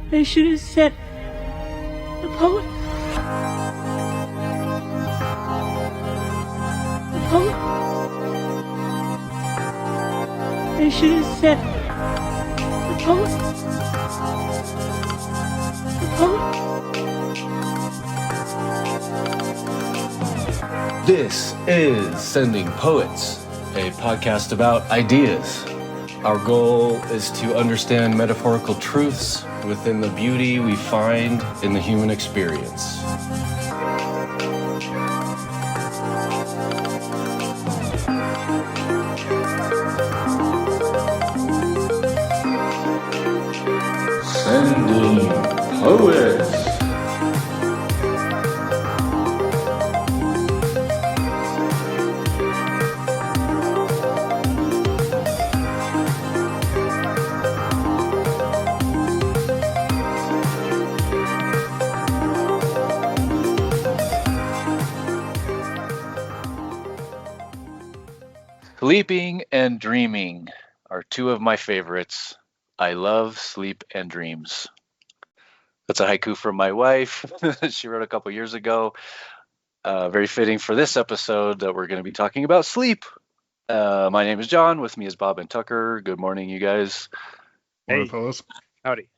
They should have said the poet. The poet. They should have said the poet. The poet. This is Sending Poets, a podcast about ideas. Our goal is to understand metaphorical truths within the beauty we find in the human experience. Sending Poets. Sleeping and dreaming are two of my favorites. I love sleep and dreams. That's a haiku from my wife. She wrote a couple years ago. Very fitting for this episode that we're going to be talking about sleep. My name is John. With me is Bob and Tucker. Good morning, you guys. Hey, fellas. Howdy.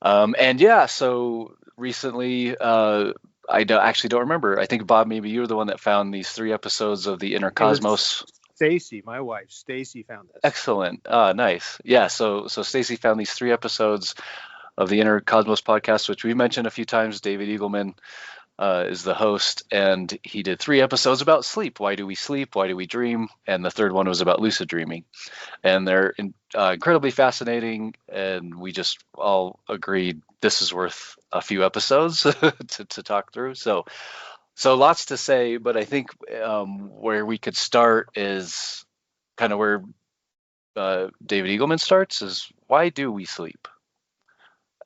So recently, actually don't remember. I think, Bob, maybe you were the one that found these 3 episodes of the Inner Cosmos. Stacy, my wife, Stacy found this. Excellent. Nice. Yeah, so Stacy found these 3 episodes of the Inner Cosmos podcast, which we mentioned a few times. David Eagleman is the host, and he did 3 episodes about sleep. Why do we sleep? Why do we dream? And the third one was about lucid dreaming. And they're incredibly fascinating, and we just all agreed this is worth a few episodes to talk through. So lots to say, but I think where we could start is kind of where David Eagleman starts, is why do we sleep?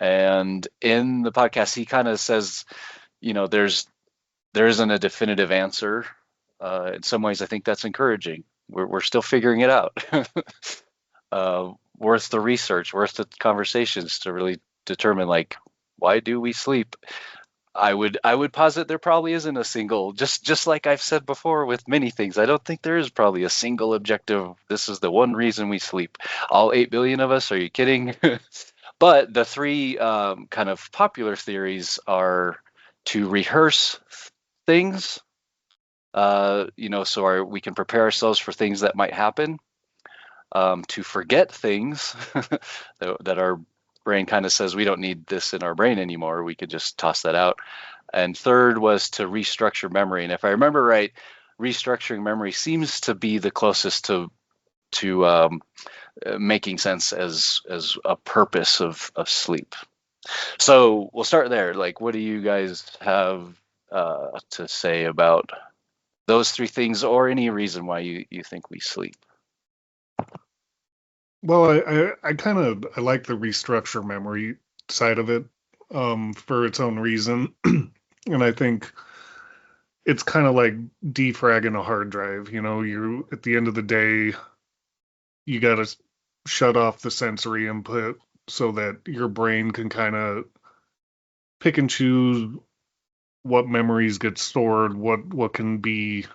And in the podcast, he kind of says, there isn't a definitive answer. In some ways, I think that's encouraging. We're still figuring it out. Worth the research, worth the conversations to really determine, why do we sleep? I would posit there probably isn't a single, just like I've said before with many things, I don't think there is probably a single objective. This is the one reason we sleep. All 8 billion of us, are you kidding? But the 3 kind of popular theories are to rehearse things, so we can prepare ourselves for things that might happen, to forget things that our brain kind of says we don't need this in our brain anymore. We could just toss that out. And third was to restructure memory. And if I remember right, restructuring memory seems to be the closest to making sense as a purpose of sleep. So we'll start there. What do you guys have to say about those 3 things, or any reason why you think we sleep? Well, I like the restructure memory side of it for its own reason. And I think it's kind of like defragging a hard drive. You at the end of the day, you got to shut off the sensory input so that your brain can kind of pick and choose what memories get stored, what can be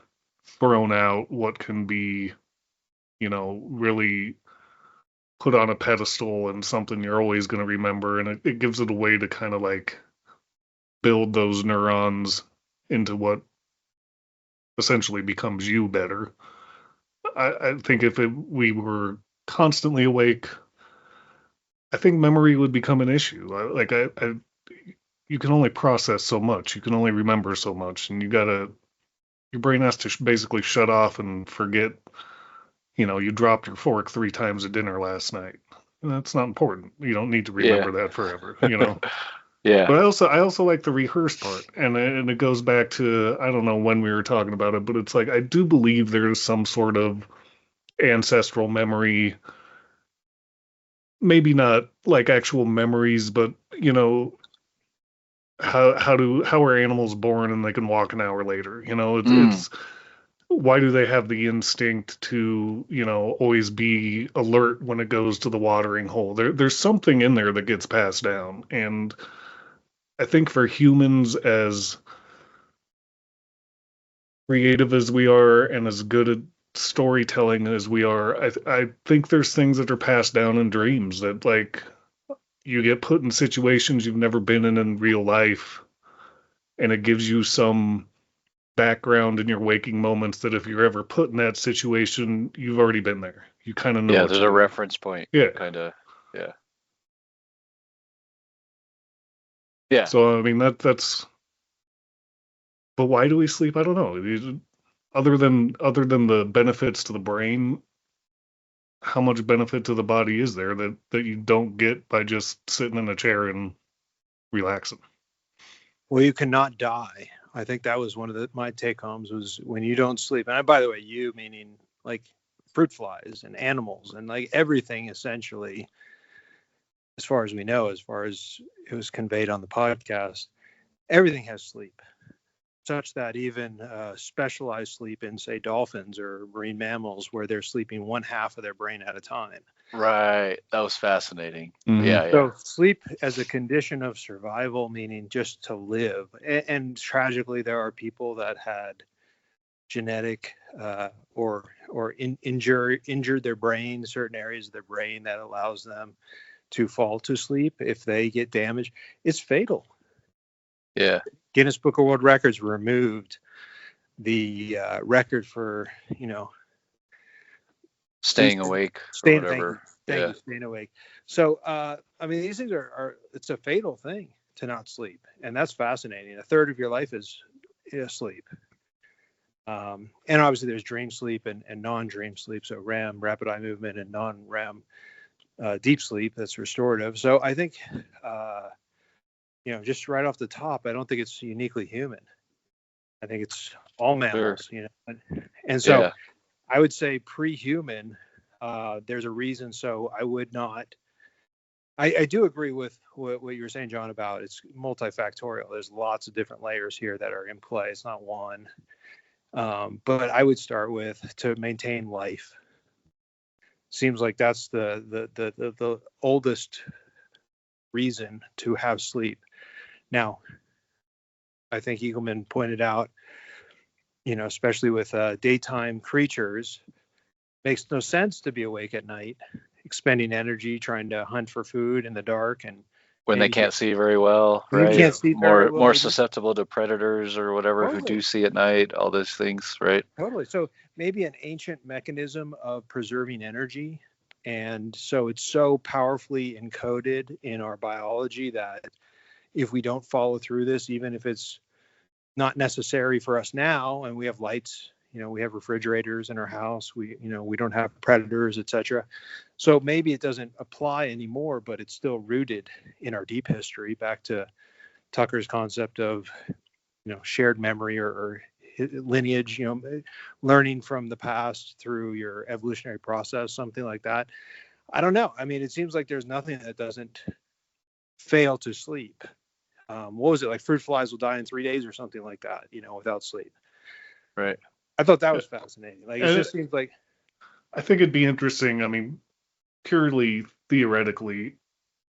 thrown out, what can be, really put on a pedestal and something you're always going to remember. And it gives it a way to kind of build those neurons into what essentially becomes you better. I think if we were constantly awake, I think memory would become an issue. You can only process so much. You can only remember so much. And your brain has to basically shut off and forget, you dropped your fork 3 times at dinner last night. And that's not important. You don't need to remember that forever, Yeah. But I also like the rehearsed part. And it goes back to, I don't know when we were talking about it, but it's I do believe there's some sort of ancestral memory, maybe not actual memories, but how are animals born and they can walk an hour later? It's why do they have the instinct to, always be alert when it goes to the watering hole? There's something in there that gets passed down. And I think for humans, as creative as we are and as good at storytelling as we are, I think there's things that are passed down in dreams that, like, you get put in situations you've never been in real life, and it gives you some background in your waking moments that if you're ever put in that situation, you've already been there. You kind of know. Yeah, there's a reference point. Yeah. Kind of. Yeah. Yeah. So, I mean, that's. But why do we sleep? I don't know. Other than the benefits to the brain, how much benefit to the body is there that you don't get by just sitting in a chair and relaxing? Well, you cannot die. I think that was one of my take homes, was when you don't sleep. And by the way, you meaning like fruit flies and animals and like everything essentially, as far as we know, as far as it was conveyed on the podcast, everything has sleep, such that even specialized sleep in, say, dolphins or marine mammals, where they're sleeping one half of their brain at a time. Right. That was fascinating. Mhm. Yeah. So sleep as a condition of survival, meaning just to live. And tragically, there are people that had genetic injured their brain, certain areas of their brain that allows them to fall to sleep. If they get damaged, it's fatal. Yeah. Guinness Book of World Records removed the record for, Staying awake or whatever. Staying awake. So, I mean, these things it's a fatal thing to not sleep. And that's fascinating. A third of your life is sleep. And obviously there's dream sleep and non-dream sleep. So REM, rapid eye movement, and non-REM, deep sleep that's restorative. So I think, just right off the top, I don't think it's uniquely human. I think it's all mammals, Sure. And so Yeah. I would say pre-human, there's a reason. So I would not, I do agree with what you were saying, John, about it's multifactorial. There's lots of different layers here that are in play. It's not one. But I would start with to maintain life. Seems like that's the oldest reason to have sleep. Now, I think Eagleman pointed out, especially with daytime creatures, makes no sense to be awake at night, expending energy trying to hunt for food in the dark, and When they maybe can't see very well, When you right? can't see very well, more they just- susceptible to predators or whatever who Totally. do see at night, all those things, right? Totally. So maybe an ancient mechanism of preserving energy. And so it's so powerfully encoded in our biology that if we don't follow through this, even if it's not necessary for us now, and we have lights, we have refrigerators in our house, we don't have predators, etc. So maybe it doesn't apply anymore, but it's still rooted in our deep history, back to Tucker's concept of, shared memory or lineage, learning from the past through your evolutionary process, something like that. I don't know. I mean, it seems like there's nothing that doesn't fail to sleep. What was it, like fruit flies will die in 3 days or something like that, without sleep. Right. I thought that was fascinating. Like, it just seems like, I think it'd be interesting. I mean, purely theoretically,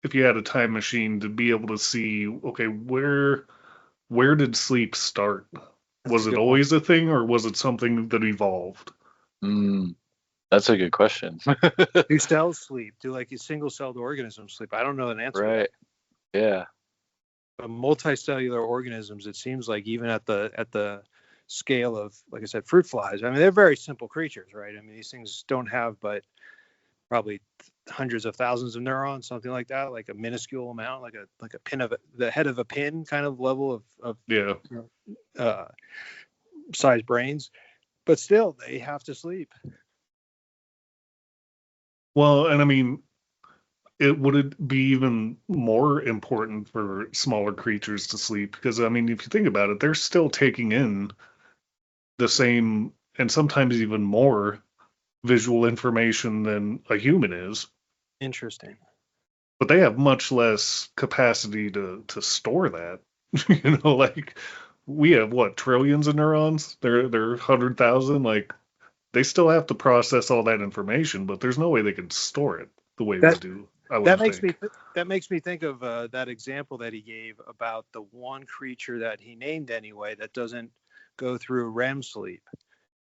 if you had a time machine to be able to see, okay, where did sleep start? Was it always a thing, or was it something that evolved? That's a good question. do cells sleep? Do like single-celled organisms sleep? I don't know an answer. Right. Yeah. But multicellular organisms, it seems like, even at the scale of, like I said, fruit flies. I mean, they're very simple creatures, right? I mean, these things don't have but probably hundreds of thousands of neurons, something like that, like a minuscule amount, like a pin of the head of a pin kind of level of size brains, but still they have to sleep. Well, and I mean, would it be even more important for smaller creatures to sleep? Because, I mean, if you think about it, they're still taking in the same, and sometimes even more, visual information than a human is. Interesting. But they have much less capacity to store that. Like we have what, trillions of neurons? They're 100,000. Like, they still have to process all that information, but there's no way they can store it the way we That do. I that wouldn't makes me think. that makes me think of that example that he gave about the one creature that he named anyway that doesn't go through REM sleep.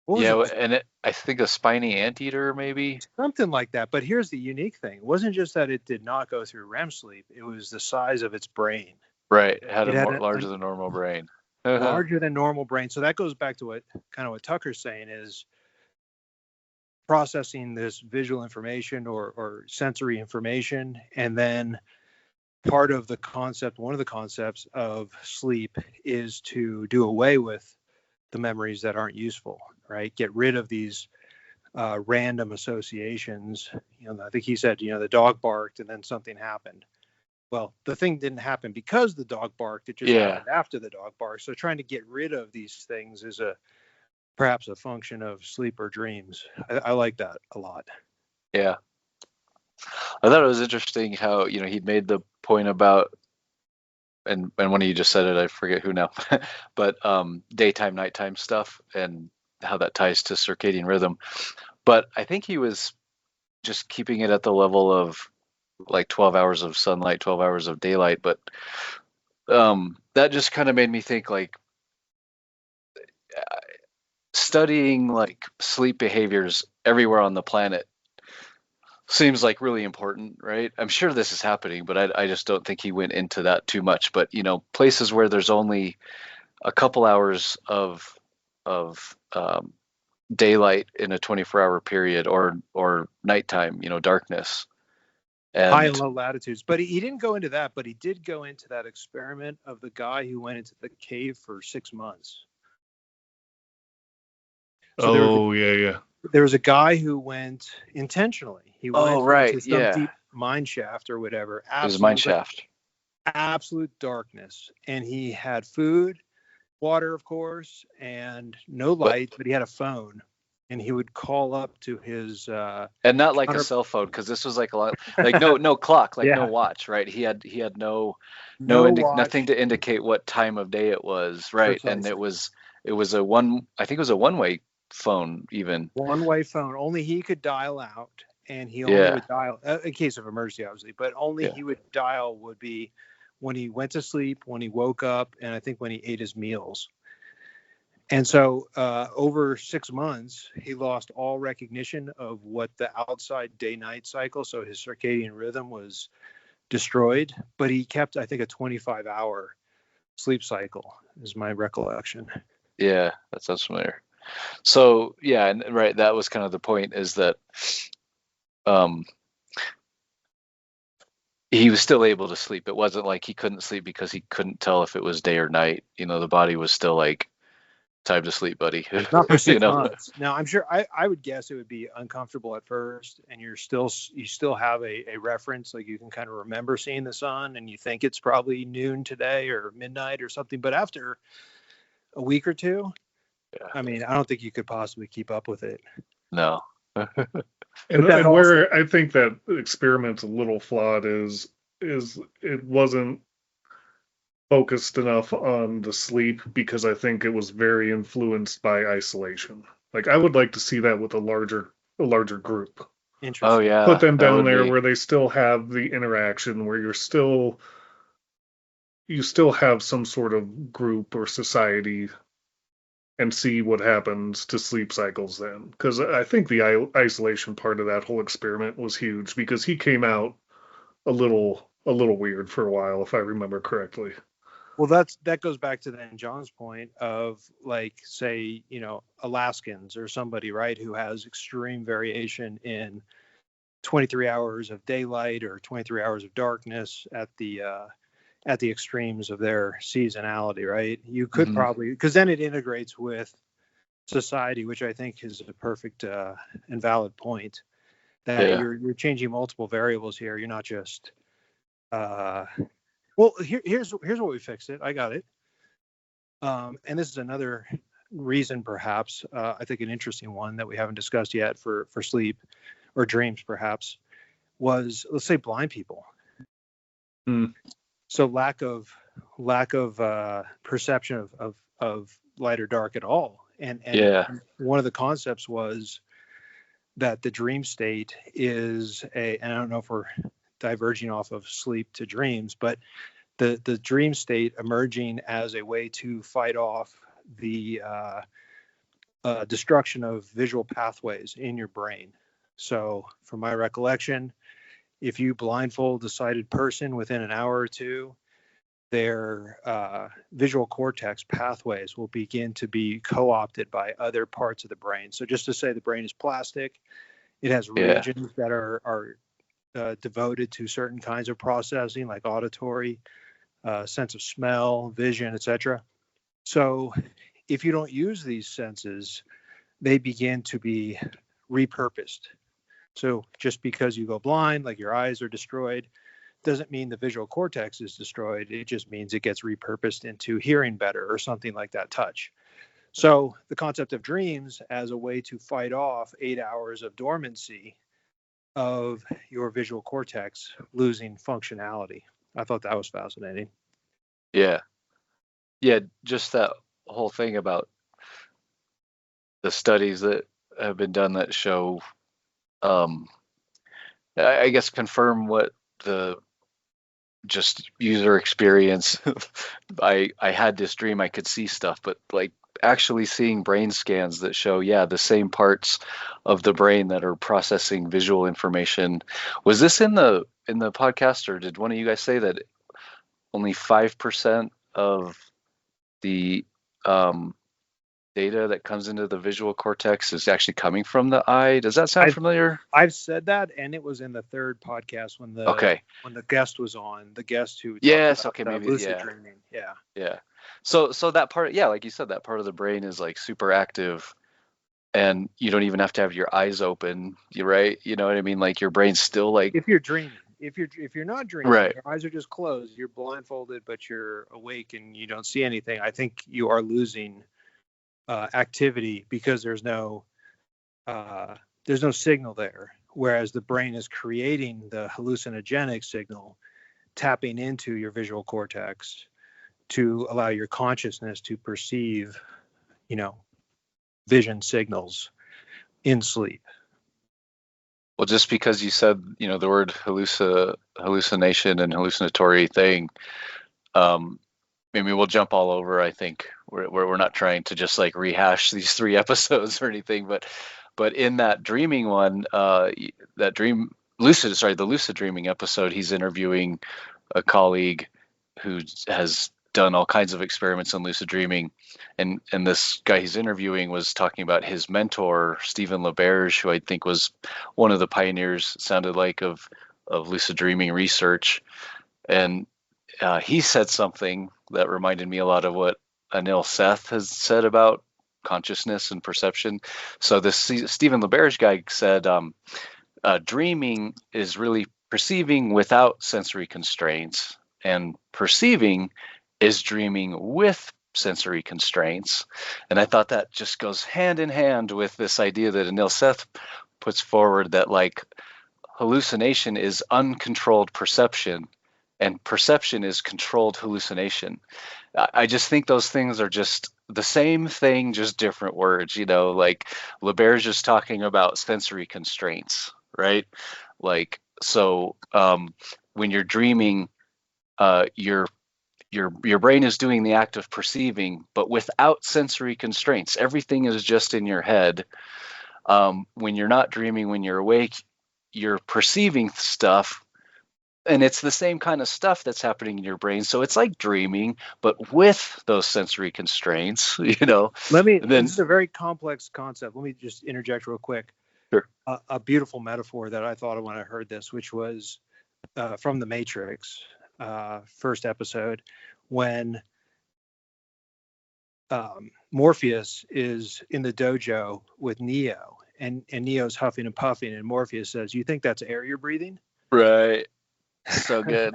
What was Yeah, it? and I think a spiny anteater maybe. Something like that. But here's the unique thing. It wasn't just that it did not go through REM sleep. It was the size of its brain. Right, it had It a had more a larger than normal brain. larger than normal brain. So that goes back to what Tucker's saying is processing this visual information or sensory information. And then one of the concepts of sleep is to do away with the memories that aren't useful, right? Get rid of these random associations. I think he said, the dog barked and then something happened. Well, the thing didn't happen because the dog barked. It just Yeah, happened after the dog barked. So trying to get rid of these things is perhaps a function of sleep or dreams. I like that a lot. yeah. I thought it was interesting how, he'd made the point about, and one of you just said it, I forget who now, but daytime, nighttime stuff and how that ties to circadian rhythm. But I think he was just keeping it at the level of like 12 hours of sunlight, 12 hours of daylight. But that just kind of made me think like studying like sleep behaviors everywhere on the planet seems like really important, right? I'm sure this is happening, but I just don't think he went into that too much. But places where there's only a couple hours of daylight in a 24-hour period, or nighttime, darkness, High and and low latitudes. But he didn't go into that, but he did go into that experiment of the guy who went into the cave for 6 months. So Oh, yeah. there was a guy who went intentionally. He oh went right, into some yeah, deep mine shaft or whatever, it was mine absolute shaft. absolute darkness. And he had food, water, of course, and no But light, but he had a phone. And he would call up to his and not like a counter. cell phone, because this was like a lot, like no clock, like no Yeah, watch, right? He had no nothing watch, to indicate what time of day it was, right? And precisely. it was a one, I think it was a one-way phone even. One-way phone. Only he could dial out, and he only Yeah, would dial in case of emergency, obviously. But only yeah. he would dial would be when he went to sleep, when he woke up, and I think when he ate his meals. And so, over 6 months, he lost all recognition of what the outside day-night cycle. So his circadian rhythm was destroyed. But he kept, I think, a 25-hour sleep cycle, is my recollection. Yeah, that sounds familiar. So yeah, and right, that was kind of the point, is that um he was still able to sleep. It wasn't like he couldn't sleep because he couldn't tell if it was day or night. The body was still like, time to sleep, buddy. Not for you six know. months. Now, I'm sure I would guess it would be uncomfortable at first, and you still have a reference, like you can kind of remember seeing the sun, and you think it's probably noon today or midnight or something. But after a week or two, Yeah. I mean, I don't think you could possibly keep up with it. No. And But that and also, where I think that experiment's a little flawed is it wasn't focused enough on the sleep, because I think it was very influenced by isolation. Like, I would like to see that with a larger group. Oh interesting. Put yeah, them that down would there be. where they still have the interaction, where you still have some sort of group or society, and see what happens to sleep cycles then. Because I think the isolation part of that whole experiment was huge, because he came out a little weird for a while, if I remember correctly. Well, that goes back to then John's point of, like, say, Alaskans or somebody, right, who has extreme variation in 23 hours of daylight or 23 hours of darkness at the extremes of their seasonality, right? You could Mhm. probably, because then it integrates with society, which I think is a perfect and valid point, that Yeah. you're changing multiple variables here. You're not just well, here's what we fixed it. I got it. And this is another reason, perhaps, I think an interesting one that we haven't discussed yet for sleep or dreams, perhaps, was, let's say, blind people. Hmm. So lack of lack of perception of light or dark at all. And Yeah. one of the concepts was that the dream state is and I don't know if we're diverging off of sleep to dreams, but the dream state emerging as a way to fight off the destruction of visual pathways in your brain. So from my recollection, if you blindfold a sighted person within an hour or two, their visual cortex pathways will begin to be co-opted by other parts of the brain. So just to say the brain is plastic, it has regions that are devoted to certain kinds of processing, like auditory, sense of smell, vision, etc. So if you don't use these senses, they begin to be repurposed. So just because you go blind, like your eyes are destroyed, doesn't mean the visual cortex is destroyed. It just means it gets repurposed into hearing better or something like that, touch. So the concept of dreams as a way to fight off 8 hours of dormancy of your visual cortex losing functionality. I thought that was fascinating. Yeah. Yeah, just that whole thing about the studies that have been done that show, I guess, confirm what the just user experience. I had this dream, I could see stuff, but like actually seeing brain scans that show, the same parts of the brain that are processing visual information. Was this in the podcast, or did one of you guys say that only 5% of the data that comes into the visual cortex is actually coming from the eye? Does that sound familiar? I've said that, and it was in the third podcast when the guest was on, the guest who talked about lucid dreaming. Yeah. So that part, like you said, that part of the brain is like super active, and you don't even have to have your eyes open. You're right. You know what I mean? Like your brain's still like, if you're dreaming. If you're not dreaming, right, your eyes are just closed, you're blindfolded, but you're awake and you don't see anything, I think you are losing activity because there's no signal there, whereas the brain is creating the hallucinogenic signal, tapping into your visual cortex to allow your consciousness to perceive, vision signals in sleep. Well, just because you said, the word hallucination and hallucinatory thing, maybe we'll jump all over. I think we're not trying to just like rehash these 3 episodes or anything, but in that dreaming one, the lucid dreaming episode, he's interviewing a colleague who has done all kinds of experiments on lucid dreaming, and this guy he's interviewing was talking about his mentor, Stephen LaBerge, who I think was one of the pioneers, sounded like, of lucid dreaming research. And he said something that reminded me a lot of what Anil Seth has said about consciousness and perception. So this Stephen LaBerge guy said, dreaming is really perceiving without sensory constraints, and perceiving is dreaming with sensory constraints. And I thought that just goes hand in hand with this idea that Anil Seth puts forward, that like hallucination is uncontrolled perception and perception is controlled hallucination. I just think those things are just the same thing, just different words, like LaBerge is talking about sensory constraints, right? Like, so when you're dreaming, your brain is doing the act of perceiving, but without sensory constraints. Everything is just in your head. When you're not dreaming, when you're awake, you're perceiving stuff, and it's the same kind of stuff that's happening in your brain. So it's like dreaming, but with those sensory constraints, This is a very complex concept. Let me just interject real quick. Sure. A beautiful metaphor that I thought of when I heard this, which was from The Matrix, first episode, when Morpheus is in the dojo with Neo, and Neo's huffing and puffing, and Morpheus says, "You think that's air you're breathing?" Right. So good.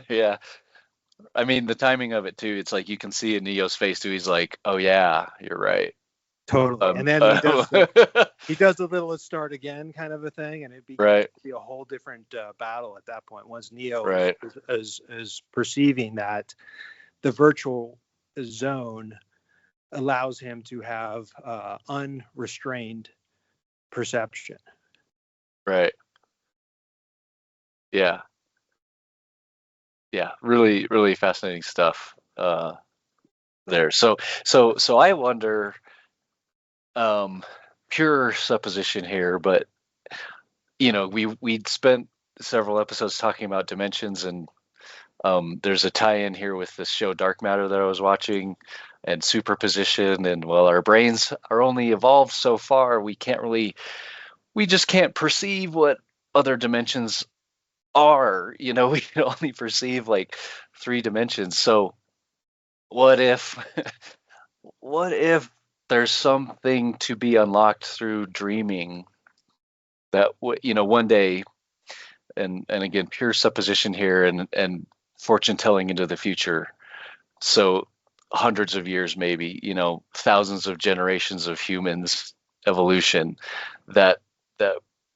Yeah. I mean, the timing of it too, it's like you can see in Neo's face too. He's like, "Oh yeah, you're right." Totally. And then he does the little "let's start again" kind of a thing, and it begins to be a whole different battle at that point. Once Neo is perceiving that the virtual zone allows him to have unrestrained perception. Right. Yeah. Yeah. Really, really fascinating stuff there. So I wonder, pure supposition here, but we'd spent several episodes talking about dimensions, and there's a tie-in here with this show Dark Matter that I was watching, and superposition, and well, our brains are only evolved so far. We just can't perceive what other dimensions are. We can only perceive like 3 dimensions. So what if what if there's something to be unlocked through dreaming that one day, and again, pure supposition here, and fortune telling into the future. So hundreds of years, maybe, thousands of generations of humans evolution, that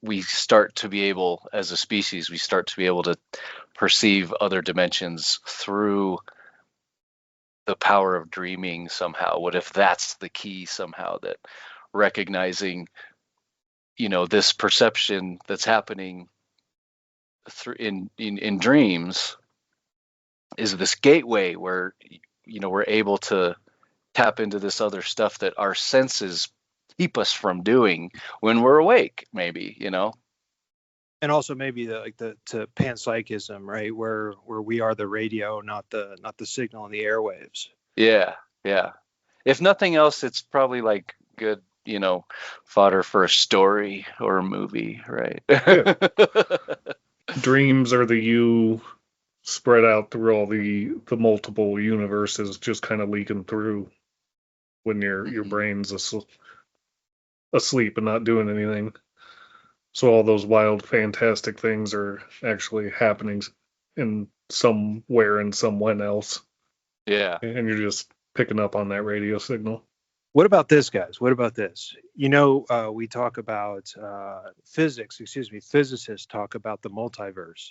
we start to be able, as a species, we start to be able to perceive other dimensions through the power of dreaming somehow. What if that's the key somehow, that recognizing, this perception that's happening through in dreams is this gateway where we're able to tap into this other stuff that our senses keep us from doing when we're awake, maybe. And also maybe to panpsychism, right, where we are the radio, not the signal in the airwaves. Yeah. If nothing else, it's probably like good, fodder for a story or a movie, right? Yeah. Dreams are the you spread out through all the multiple universes, just kind of leaking through when your brain's asleep and not doing anything. So all those wild, fantastic things are actually happening in somewhere and someone else. Yeah. And you're just picking up on that radio signal. What about this, guys? What about this? We talk about physicists talk about the multiverse.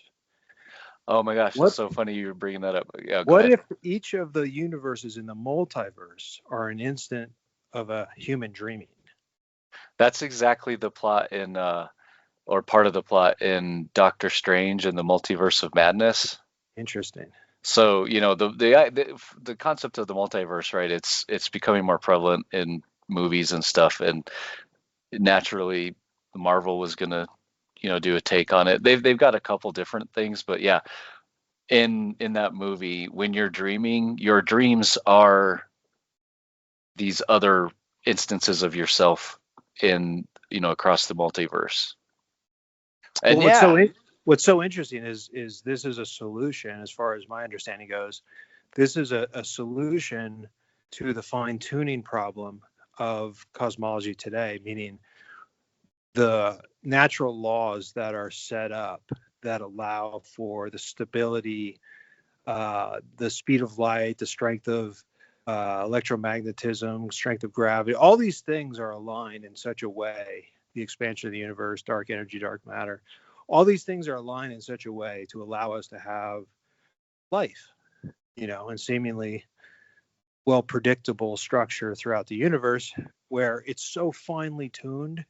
Oh my gosh, it's so funny you were bringing that up. Yeah, what if each of the universes in the multiverse are an instant of a human dreaming? That's exactly the plot in, or part of the plot in Doctor Strange and the Multiverse of Madness. Interesting. So the concept of the multiverse, right? It's becoming more prevalent in movies and stuff, and naturally, Marvel was gonna do a take on it. They've got a couple different things, but yeah, in that movie, when you're dreaming, your dreams are these other instances of yourself in across the multiverse. And what's so interesting is this is a solution, as far as my understanding goes. This is a solution to the fine-tuning problem of cosmology today, meaning the natural laws that are set up that allow for the stability, the speed of light, the strength of electromagnetism, strength of gravity. All these things are aligned in such a way, the expansion of the universe, dark energy, dark matter. All these things are aligned in such a way to allow us to have life, and seemingly well predictable structure throughout the universe, where it's so finely tuned,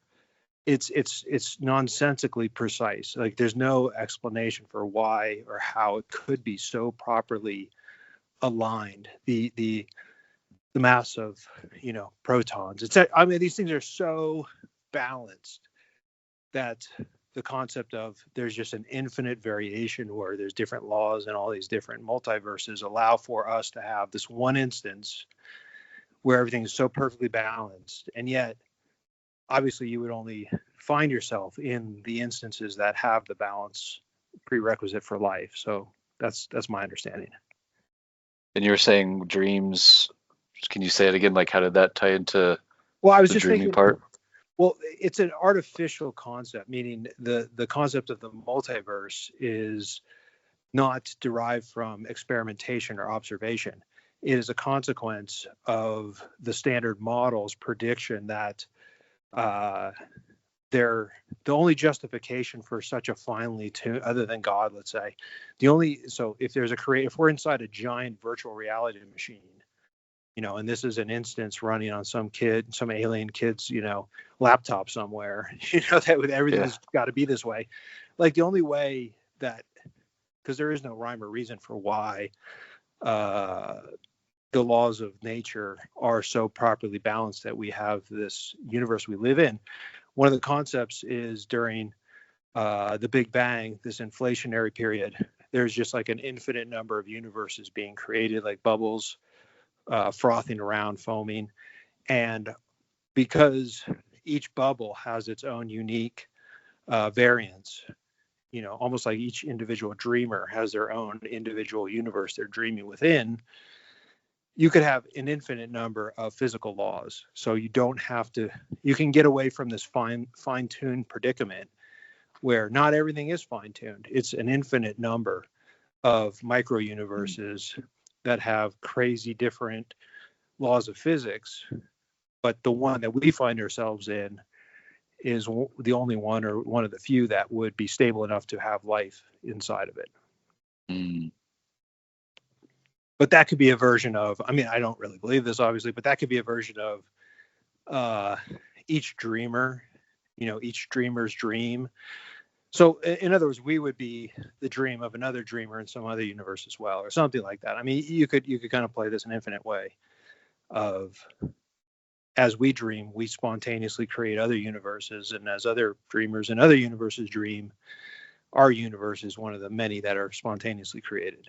it's nonsensically precise. Like there's no explanation for why or how it could be so properly aligned. The mass of protons. These things are so balanced that the concept of there's just an infinite variation where there's different laws and all these different multiverses allow for us to have this one instance where everything is so perfectly balanced. And yet, obviously, you would only find yourself in the instances that have the balance prerequisite for life. So that's my understanding. And you were saying dreams. Can you say it again? Like, how did that tie into I was the just dreaming thinking, part? Well, it's an artificial concept, meaning the concept of the multiverse is not derived from experimentation or observation. It is a consequence of the standard model's prediction that they're the only justification for such a finely tuned, other than God, let's say, so if there's if we're inside a giant virtual reality machine, and this is an instance running on some alien kid's, laptop somewhere, that everything's got to be this way. Like the only way because there is no rhyme or reason for why the laws of nature are so properly balanced that we have this universe we live in. One of the concepts is during the Big Bang, this inflationary period, there's just like an infinite number of universes being created, like bubbles frothing around, foaming. And because each bubble has its own unique variance, almost like each individual dreamer has their own individual universe they're dreaming within, you could have an infinite number of physical laws. So you can get away from this fine-tuned predicament where not everything is fine-tuned. It's an infinite number of micro universes that have crazy different laws of physics, but the one that we find ourselves in is the only one, or one of the few, that would be stable enough to have life inside of it. Mm. But that could be a version of, I don't really believe this, obviously, but that could be a version of each dreamer, each dreamer's dream. So in other words, we would be the dream of another dreamer in some other universe as well, or something like that. You could kind of play this an infinite way of, as we dream, we spontaneously create other universes, and as other dreamers in other universes dream, our universe is one of the many that are spontaneously created.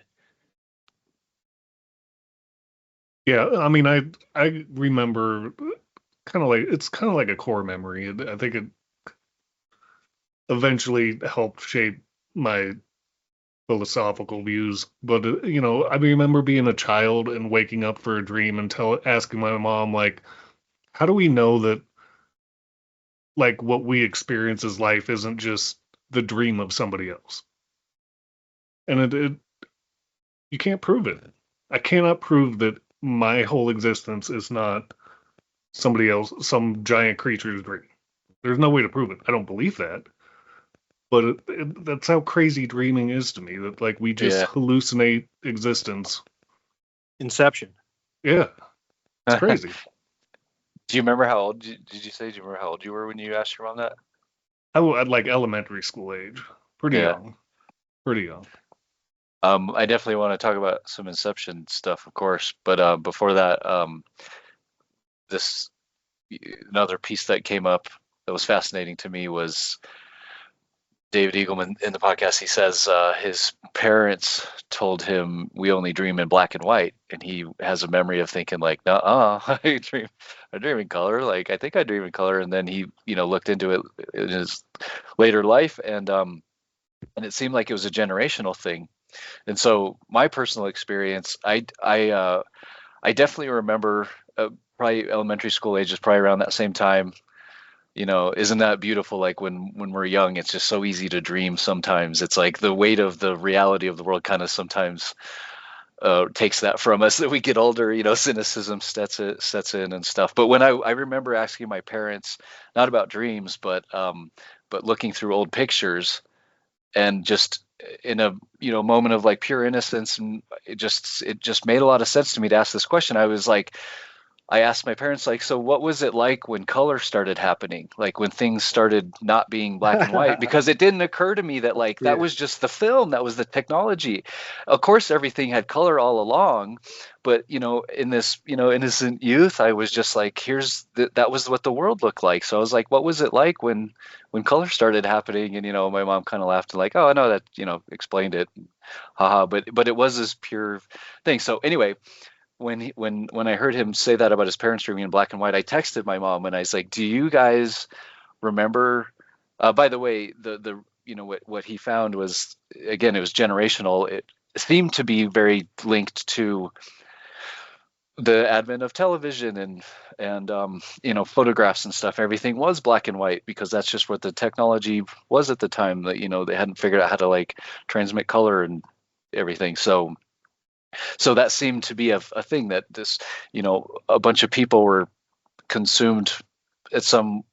Yeah, I remember it's kind of like a core memory. I think it eventually helped shape my philosophical views. But I remember being a child and waking up for a dream and asking my mom, like, how do we know that, like, what we experience as life isn't just the dream of somebody else? And you can't prove it. I cannot prove that my whole existence is not somebody else, some giant creature's dream. There's no way to prove it. I don't believe that. But that's how crazy dreaming is to me, that like we just hallucinate existence. Inception. Yeah. It's crazy. Do you remember how old, did you say, do you remember how old you were when you asked your mom that? I'd like elementary school age. Pretty young. I definitely want to talk about some Inception stuff, of course, but before that, another piece that came up that was fascinating to me was David Eagleman in the podcast. He says his parents told him we only dream in black and white, and he has a memory of thinking like, "Nuh-uh, I dream in color. Like I think I dream in color." And then he, looked into it in his later life, and it seemed like it was a generational thing. And so my personal experience, I definitely remember probably elementary school ages, probably around that same time. Isn't that beautiful? Like when we're young, it's just so easy to dream sometimes. It's like the weight of the reality of the world kind of sometimes takes that from us that we get older, cynicism sets in and stuff. But when I remember asking my parents, not about dreams, but looking through old pictures, and just in a moment of like pure innocence, and it just made a lot of sense to me to ask this question. I asked my parents, like, so what was it like when color started happening? Like when things started not being black and white? Because it didn't occur to me that like that was just the film, that was the technology. Of course, everything had color all along, but in this innocent youth, I was just like, that was what the world looked like. So I was like, what was it like when color started happening? And my mom kind of laughed and like, oh, I know that explained it, haha. But it was this pure thing. So anyway. When I heard him say that about his parents dreaming in black and white, I texted my mom and I was like, "Do you guys remember?" By the way, the what he found was, again, it was generational. It seemed to be very linked to the advent of television and photographs and stuff. Everything was black and white because that's just what the technology was at the time. That they hadn't figured out how to like transmit color and everything. So that seemed to be a thing that this, a bunch of people were consumed at some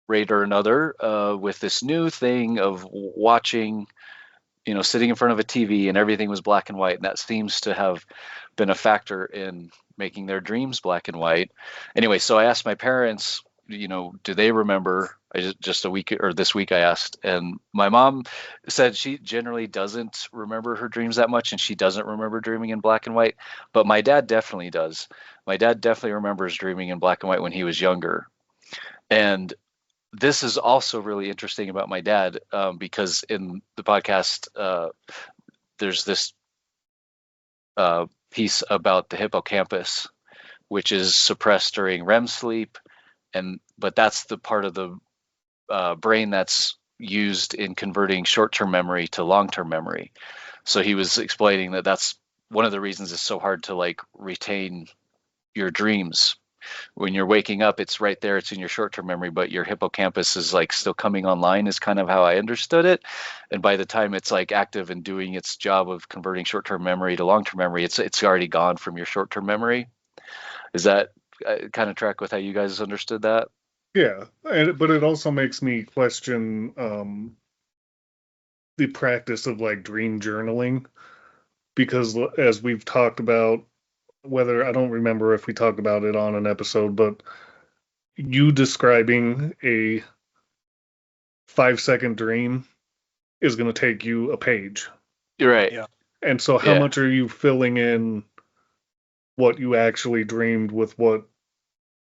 rate or another, with this new thing of watching, sitting in front of a TV and everything was black and white. And that seems to have been a factor in making their dreams black and white. Anyway, so I asked my parents, do they remember? Just a week or this week I asked, and my mom said she generally doesn't remember her dreams that much, and she doesn't remember dreaming in black and white. But my dad definitely does. My dad definitely remembers dreaming in black and white when he was younger. And this is also really interesting about my dad, because in the podcast, there's this piece about the hippocampus, which is suppressed during REM sleep, but that's the part of the brain that's used in converting short-term memory to long-term memory. So he was explaining that that's one of the reasons it's so hard to like retain your dreams. When you're waking up, it's right there, it's in your short-term memory, but your hippocampus is like still coming online, is kind of how I understood it. And by the time it's like active and doing its job of converting short-term memory to long-term memory, it's already gone from your short-term memory. Is that kind of track with how you guys understood that? Yeah, but it also makes me question the practice of like dream journaling, because as we've talked about, whether I don't remember if we talked about it on an episode, but you describing a 5-second dream is going to take you a page. You're right. Yeah. And so how Yeah. much are you filling in what you actually dreamed with what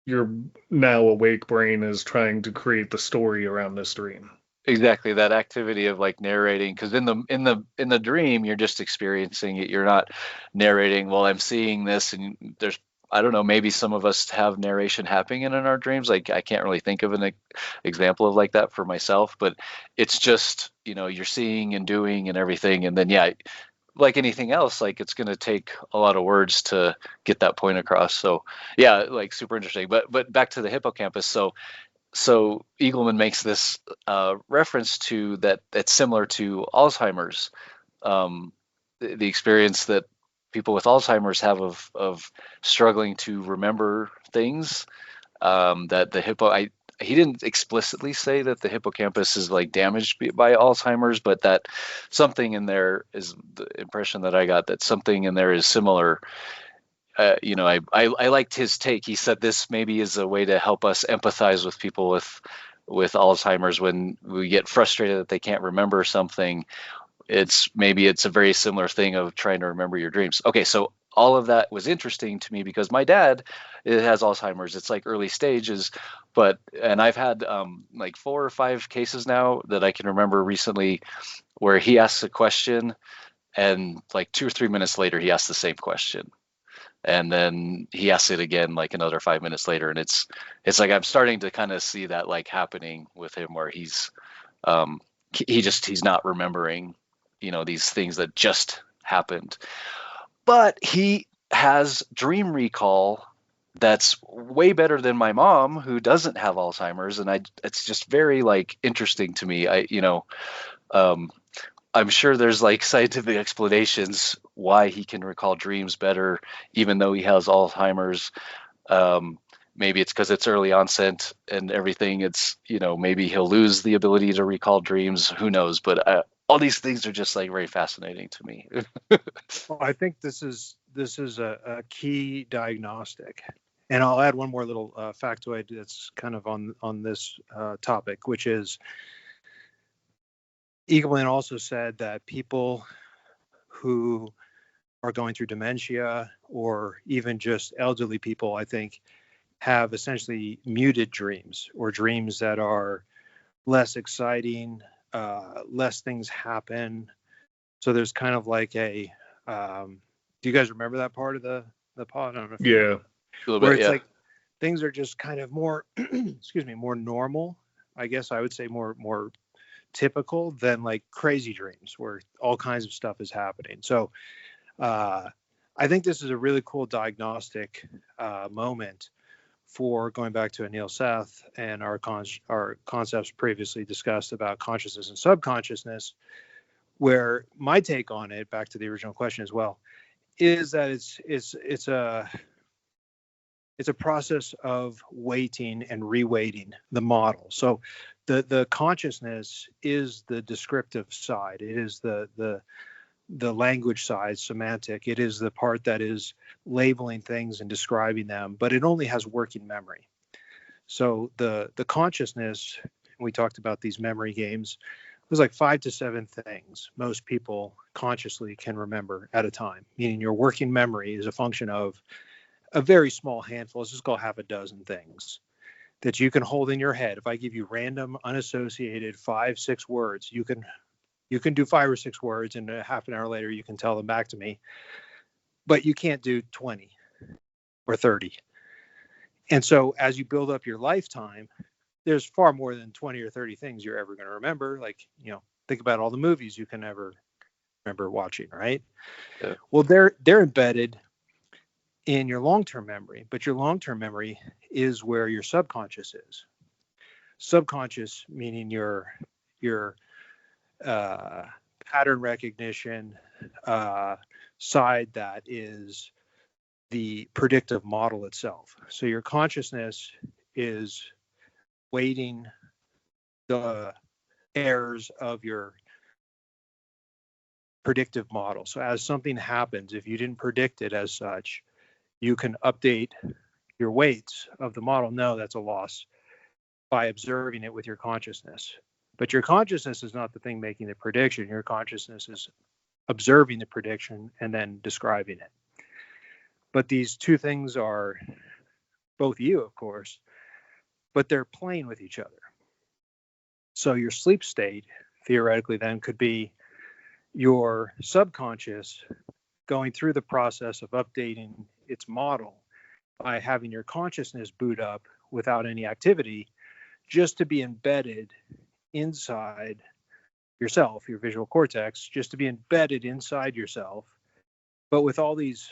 your now awake brain is trying to create the story around this dream? Exactly, that activity of like narrating, because in the dream you're just experiencing it. You're not narrating, well, I'm seeing this, and there's, I don't know, maybe some of us have narration happening in our dreams. Like I can't really think of an example of like that for myself, but it's just, you're seeing and doing and everything, and then yeah, like anything else, like it's going to take a lot of words to get that point across. So yeah, like super interesting. But back to the hippocampus. So Eagleman makes this reference to that that's similar to Alzheimer's, the experience that people with Alzheimer's have of struggling to remember things. That the he didn't explicitly say that the hippocampus is like damaged by Alzheimer's, but that something in there is the impression that I got, that something in there is similar. I liked his take. He said this maybe is a way to help us empathize with people with Alzheimer's when we get frustrated that they can't remember something. It's a very similar thing of trying to remember your dreams. Okay, so all of that was interesting to me because my dad has Alzheimer's. It's like early stages, and I've had like 4 or 5 cases now that I can remember recently where he asks a question and like 2 or 3 minutes later he asks the same question. And then he asks it again like another 5 minutes later, and it's like I'm starting to kind of see that like happening with him, where he's not remembering these things that just happened, but he has dream recall that's way better than my mom, who doesn't have Alzheimer's. And it's just very like interesting to me. I'm sure there's like scientific explanations why he can recall dreams better, even though he has Alzheimer's. Maybe it's because it's early onset and everything. It's, maybe he'll lose the ability to recall dreams. Who knows? But all these things are just like very fascinating to me. Well, I think this is a key diagnostic. And I'll add one more little factoid that's kind of on this topic, which is Eagleman also said that people who are going through dementia, or even just elderly people, I think, have essentially muted dreams, or dreams that are less exciting, less things happen. So there's kind of like a, do you guys remember that part of the pod? I don't know if you Yeah. where it's like things are just kind of more, excuse me, more normal. I guess I would say more typical than like crazy dreams where all kinds of stuff is happening. So I think this is a really cool diagnostic moment for going back to Anil Seth and our concepts previously discussed about consciousness and subconsciousness, where my take on it, back to the original question as well, is that it's It's a process of weighting and reweighting the model. So the consciousness is the descriptive side. It is the language side, semantic. It is the part that is labeling things and describing them, but it only has working memory. So the consciousness, we talked about these memory games, there's like 5 to 7 things most people consciously can remember at a time, meaning your working memory is a function of a very small handful, let's just call half a dozen things that you can hold in your head. If I give you random, unassociated 5, 6 words, you can do 5 or 6 words, and a half an hour later you can tell them back to me, but you can't do 20 or 30. And so as you build up your lifetime, there's far more than 20 or 30 things you're ever going to remember. Like, think about all the movies you can ever remember watching, right? Yeah. Well, they're embedded in your long-term memory, but your long-term memory is where your subconscious is. Subconscious meaning your pattern recognition side that is the predictive model itself. So your consciousness is weighting the errors of your predictive model. So as something happens, if you didn't predict it as such, you can update your weights of the model. No, that's a loss, by observing it with your consciousness. But your consciousness is not the thing making the prediction. Your consciousness is observing the prediction and then describing it. But these two things are both you, of course, but they're playing with each other. So your sleep state, theoretically, then could be your subconscious going through the process of updating its model by having your consciousness boot up without any activity, just to be embedded inside yourself, your visual cortex, just to be embedded inside yourself, but with all these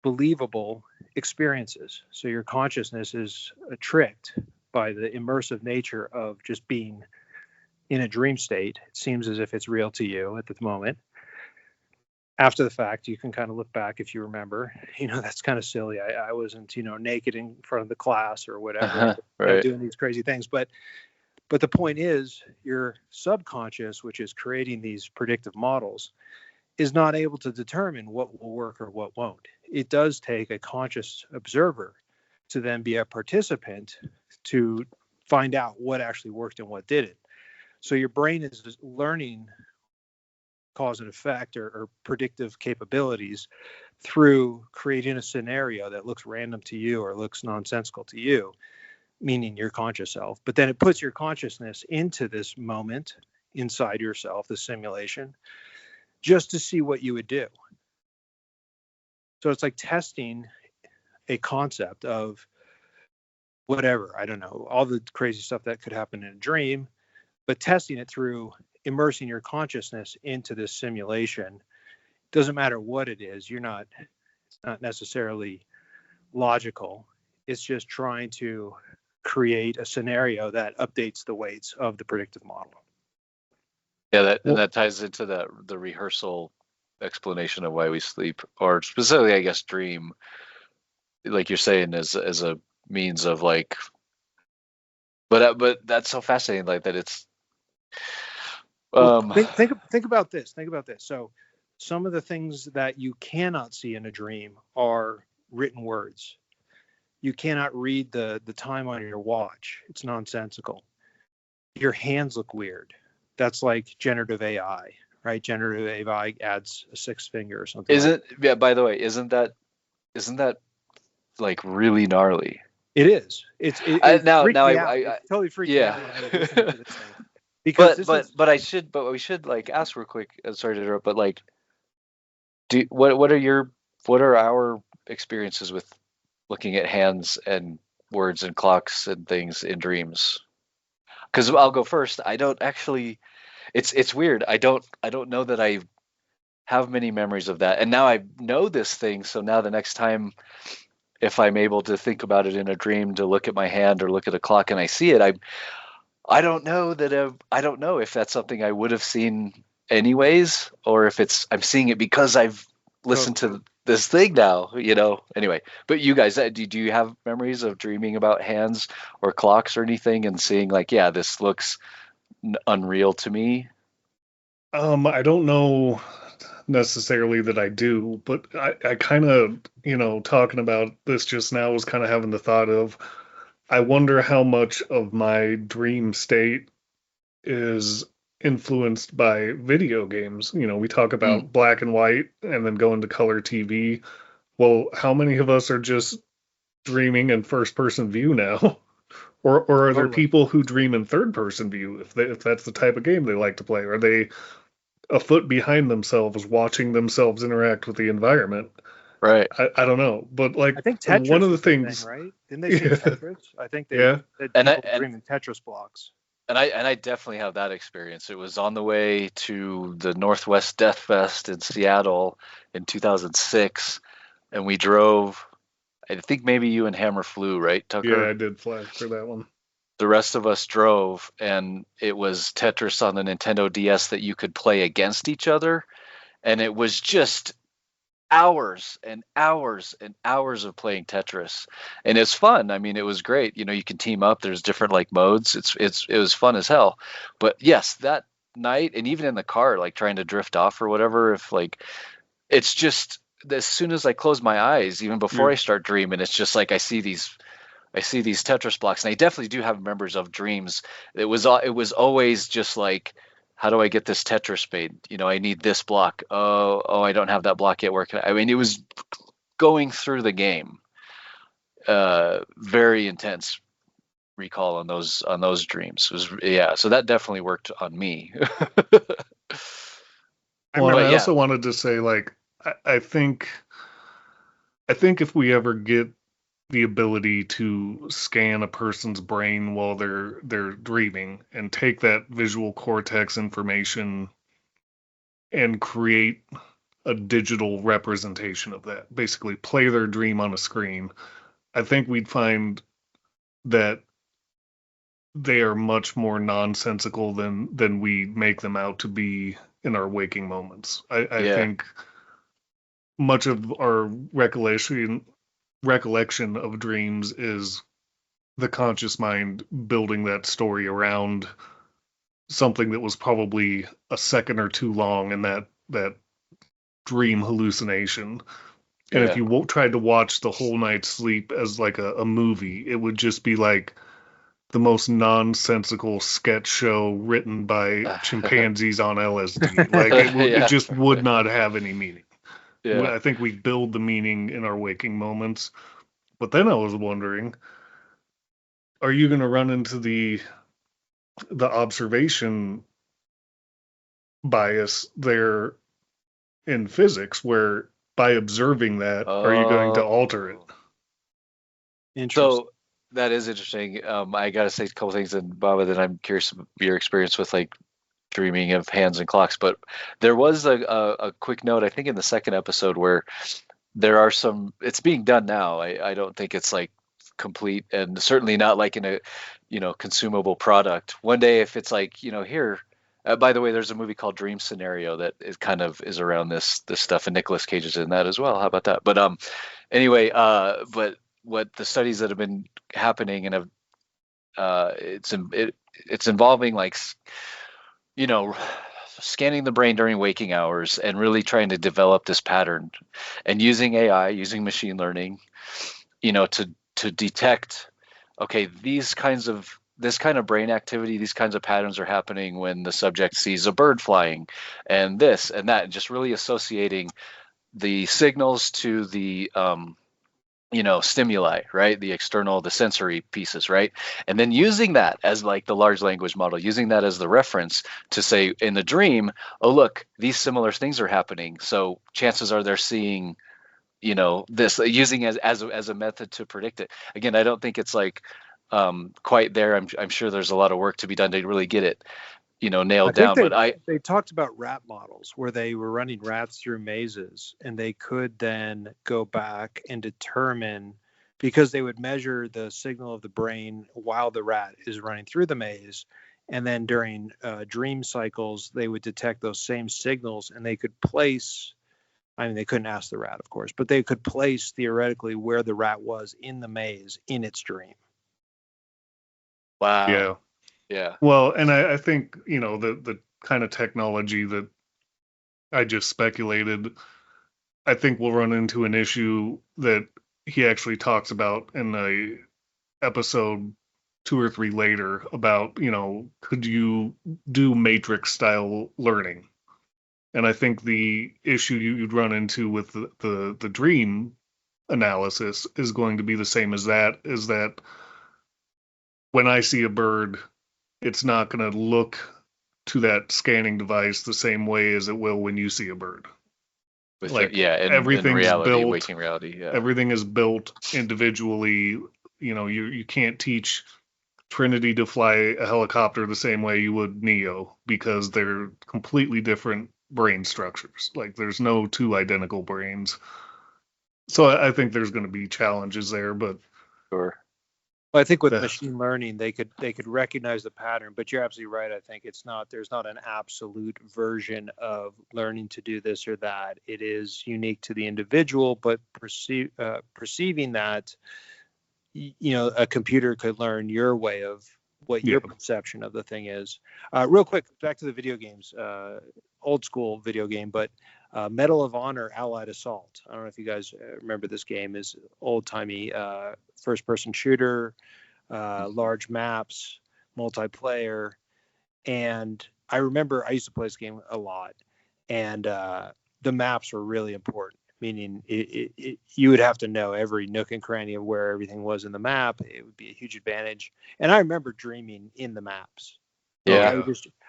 believable experiences. So your consciousness is tricked by the immersive nature of just being in a dream state. It seems as if it's real to you at the moment. After the fact, you can kind of look back if you remember, that's kind of silly. I wasn't, naked in front of the class or whatever, right. Doing these crazy things. But the point is, your subconscious, which is creating these predictive models, is not able to determine what will work or what won't. It does take a conscious observer to then be a participant to find out what actually worked and what didn't. So your brain is learning cause and effect or predictive capabilities through creating a scenario that looks random to you or looks nonsensical to you, meaning your conscious self. But then it puts your consciousness into this moment inside yourself, the simulation, just to see what you would do. So it's like testing a concept of whatever, I don't know, all the crazy stuff that could happen in a dream, but testing it through immersing your consciousness into this simulation. Doesn't matter what it is, it's not necessarily logical. It's just trying to create a scenario that updates the weights of the predictive model. Yeah, that ties into the rehearsal explanation of why we sleep, or specifically, I guess, dream, like you're saying, as a means of like, but that's so fascinating, like that it's. Think about this. So some of the things that you cannot see in a dream are written words. You cannot read the time on your watch. It's nonsensical. Your hands look weird. That's like generative AI, right? Generative AI adds a 6th finger or something. Yeah, by the way, isn't that like really gnarly? It is. It totally freaked me out when I was listening to this thing. Because we should like ask real quick. Sorry to interrupt, but like, what are our experiences with looking at hands and words and clocks and things in dreams? Because I'll go first. I don't actually. It's weird. I don't know that I have many memories of that. And now I know this thing. So now the next time, if I'm able to think about it in a dream, to look at my hand or look at a clock and I see it, I don't know if that's something I would have seen anyways, or if I'm seeing it because I've listened to this thing now, Anyway, but you guys, do you have memories of dreaming about hands or clocks or anything and seeing like, yeah, this looks unreal to me? I don't know necessarily that I do, but I kind of, talking about this just now was kind of having the thought of, I wonder how much of my dream state is influenced by video games. We talk Mm, about black and white and then going to color TV. Well, how many of us are just dreaming in first person view now? Or are there Totally. people who dream in third person view if that's the type of game they like to play? Are they a foot behind themselves watching themselves interact with the environment? right. I don't know. But like I think one Tetris of the is the thing, things right? Didn't they say yeah, Tetris? I think they yeah. said And I people and dream in Tetris blocks. and I definitely have that experience. It was on the way to the Northwest Death Fest in Seattle in 2006, and we drove. I think maybe you and Hammer flew, right, Yeah, Tucker? I did fly for that one. The rest of us drove, and it was Tetris on the Nintendo DS that you could play against each other, and it was just hours and hours and hours of playing Tetris, and it's fun. I mean, it was great. You can team up. There's different like modes. It was fun as hell. But yes, that night, and even in the car, like trying to drift off or whatever, if like it's just as soon as I close my eyes, even before You're I start dreaming, it's just like I see these Tetris blocks, and I definitely do have members of dreams. It was always just like, how do I get this Tetris made? I need this block. Oh, I don't have that block yet. Where can I mean, it was going through the game. Very intense recall on those dreams. It was, yeah, so that definitely worked on me. well, and Or I But yeah, also wanted to say like I think if we ever get the ability to scan a person's brain while they're dreaming and take that visual cortex information and create a digital representation of that, basically play their dream on a screen, I think we'd find that they are much more nonsensical than we make them out to be in our waking moments. I yeah, think much of our recollection of dreams is the conscious mind building that story around something that was probably a second or two long in that dream hallucination. And if yeah. you tried to watch the whole night's sleep as like a movie, it would just be like the most nonsensical sketch show written by chimpanzees on LSD. Like it Yeah, just would not have any meaning. yeah. I think we build the meaning in our waking moments. But then I was wondering, are you going to run into the observation bias there in physics, where by observing that, are you going to alter it? Oh. interesting. So that is interesting. I gotta say a couple things, and Baba, then I'm curious of your experience with like dreaming of hands and clocks. But there was a quick note, I think, in the second episode where there are some. It's being done now. I don't think it's like complete, and certainly not like in a consumable product. One day, if it's like here. By the way, there's a movie called Dream Scenario that is kind of is around this stuff, and Nicolas Cage is in that as well. How about that? But anyway, but what the studies that have been happening and have it's involving like you know scanning the brain during waking hours and really trying to develop this pattern and using AI, using machine learning, to detect, okay, this kind of brain activity, these kinds of patterns are happening when the subject sees a bird flying, and this and that, and just really associating the signals to the stimuli, right? The external, the sensory pieces, right? And then using that as like the large language model, using that as the reference to say in the dream, oh, look, these similar things are happening. So chances are they're seeing, this, using as a method to predict it. Again, I don't think it's like quite there. I'm sure there's a lot of work to be done to really get it, I nailed think down. But they talked about rat models where they were running rats through mazes, and they could then go back and determine, because they would measure the signal of the brain while the rat is running through the maze, and then during dream cycles they would detect those same signals, and they could place I mean, they couldn't ask the rat, of course, but they could place theoretically where the rat was in the maze in its dream. Wow. Yeah. Yeah. Well, and I think, the kind of technology that I just speculated, I think we'll run into an issue that he actually talks about in a episode 2 or 3 later about, could you do Matrix style learning? And I think the issue you'd run into with the dream analysis is going to be the same as that, is that when I see a bird, it's not going to look to that scanning device the same way as it will when you see a bird. With Like, in everything's reality, built, waking reality. Yeah. everything is built individually. You can't teach Trinity to fly a helicopter the same way you would Neo, because they're completely different brain structures. Like, there's no two identical brains. So I think there's going to be challenges there, but Sure. Well, I think with Yeah. machine learning, they could recognize the pattern, but you're absolutely right. I think there's not an absolute version of learning to do this or that. It is unique to the individual, but perceiving that, a computer could learn your way of what your Yeah. perception of the thing is. Real quick, back to the video games, old school video game, but Medal of Honor Allied Assault. I don't know if you guys remember this game. Is old timey first person shooter, large maps, multiplayer, and I remember I used to play this game a lot, and the maps were really important. Meaning, you would have to know every nook and cranny of where everything was in the map. It would be a huge advantage. And I remember dreaming in the maps. Yeah.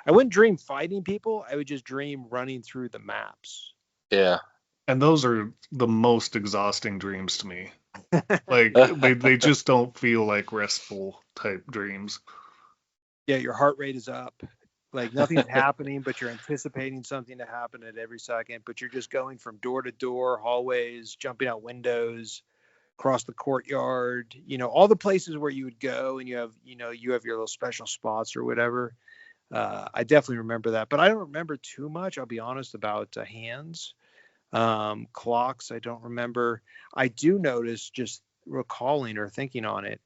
I wouldn't dream fighting people. I would just dream running through the maps. Yeah. And those are the most exhausting dreams to me. Like, they just don't feel like restful type dreams. Yeah, your heart rate is up. Like, nothing's happening, but you're anticipating something to happen at every second. But you're just going from door to door, hallways, jumping out windows, across the courtyard. All the places where you would go, and you have your little special spots or whatever. I definitely remember that, but I don't remember too much. I'll be honest about hands, clocks. I don't remember. I do notice, just recalling or thinking on it,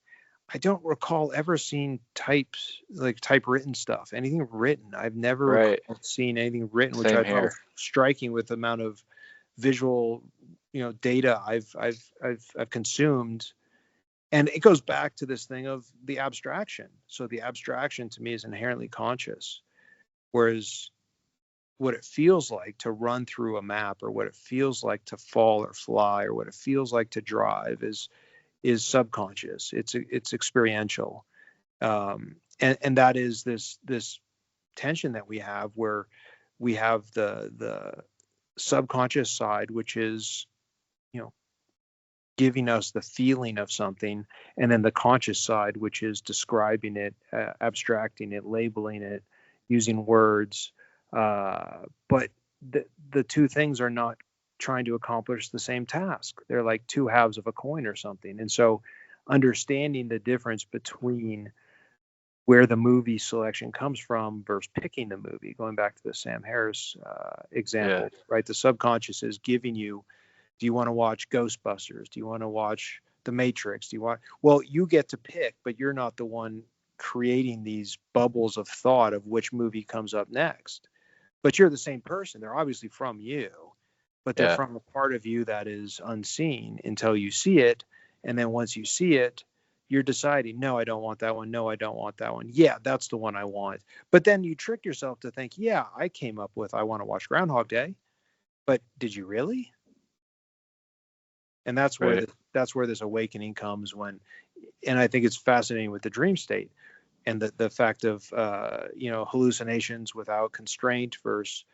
I don't recall ever seeing typewritten stuff, anything written. I've never Right. seen anything written, which Same I thought here. was striking with the amount of visual, data I've consumed. And it goes back to this thing of the abstraction. So the abstraction to me is inherently conscious, whereas what it feels like to run through a map, or what it feels like to fall or fly, or what it feels like to drive is subconscious. It's experiential, and that is this tension that we have, where we have the subconscious side, which is giving us the feeling of something, and then the conscious side, which is describing it, abstracting it, labeling it, using words. But the two things are not trying to accomplish the same task. They're like two halves of a coin or something. And so understanding the difference between where the movie selection comes from versus picking the movie, going back to the Sam Harris example, right? The subconscious is giving you, do you want to watch Ghostbusters? Do you want to watch The Matrix? Well, you get to pick, but you're not the one creating these bubbles of thought of which movie comes up next. But you're the same person. They're obviously from you, but they're from a part of you that is unseen until you see it. And then once you see it, you're deciding, no, I don't want that one. No, I don't want that one. Yeah, that's the one I want. But then you trick yourself to think, yeah, I came up with, I want to watch Groundhog Day. But did you really? And that's where this awakening comes when, and I think it's fascinating with the dream state and the fact of hallucinations without constraint versus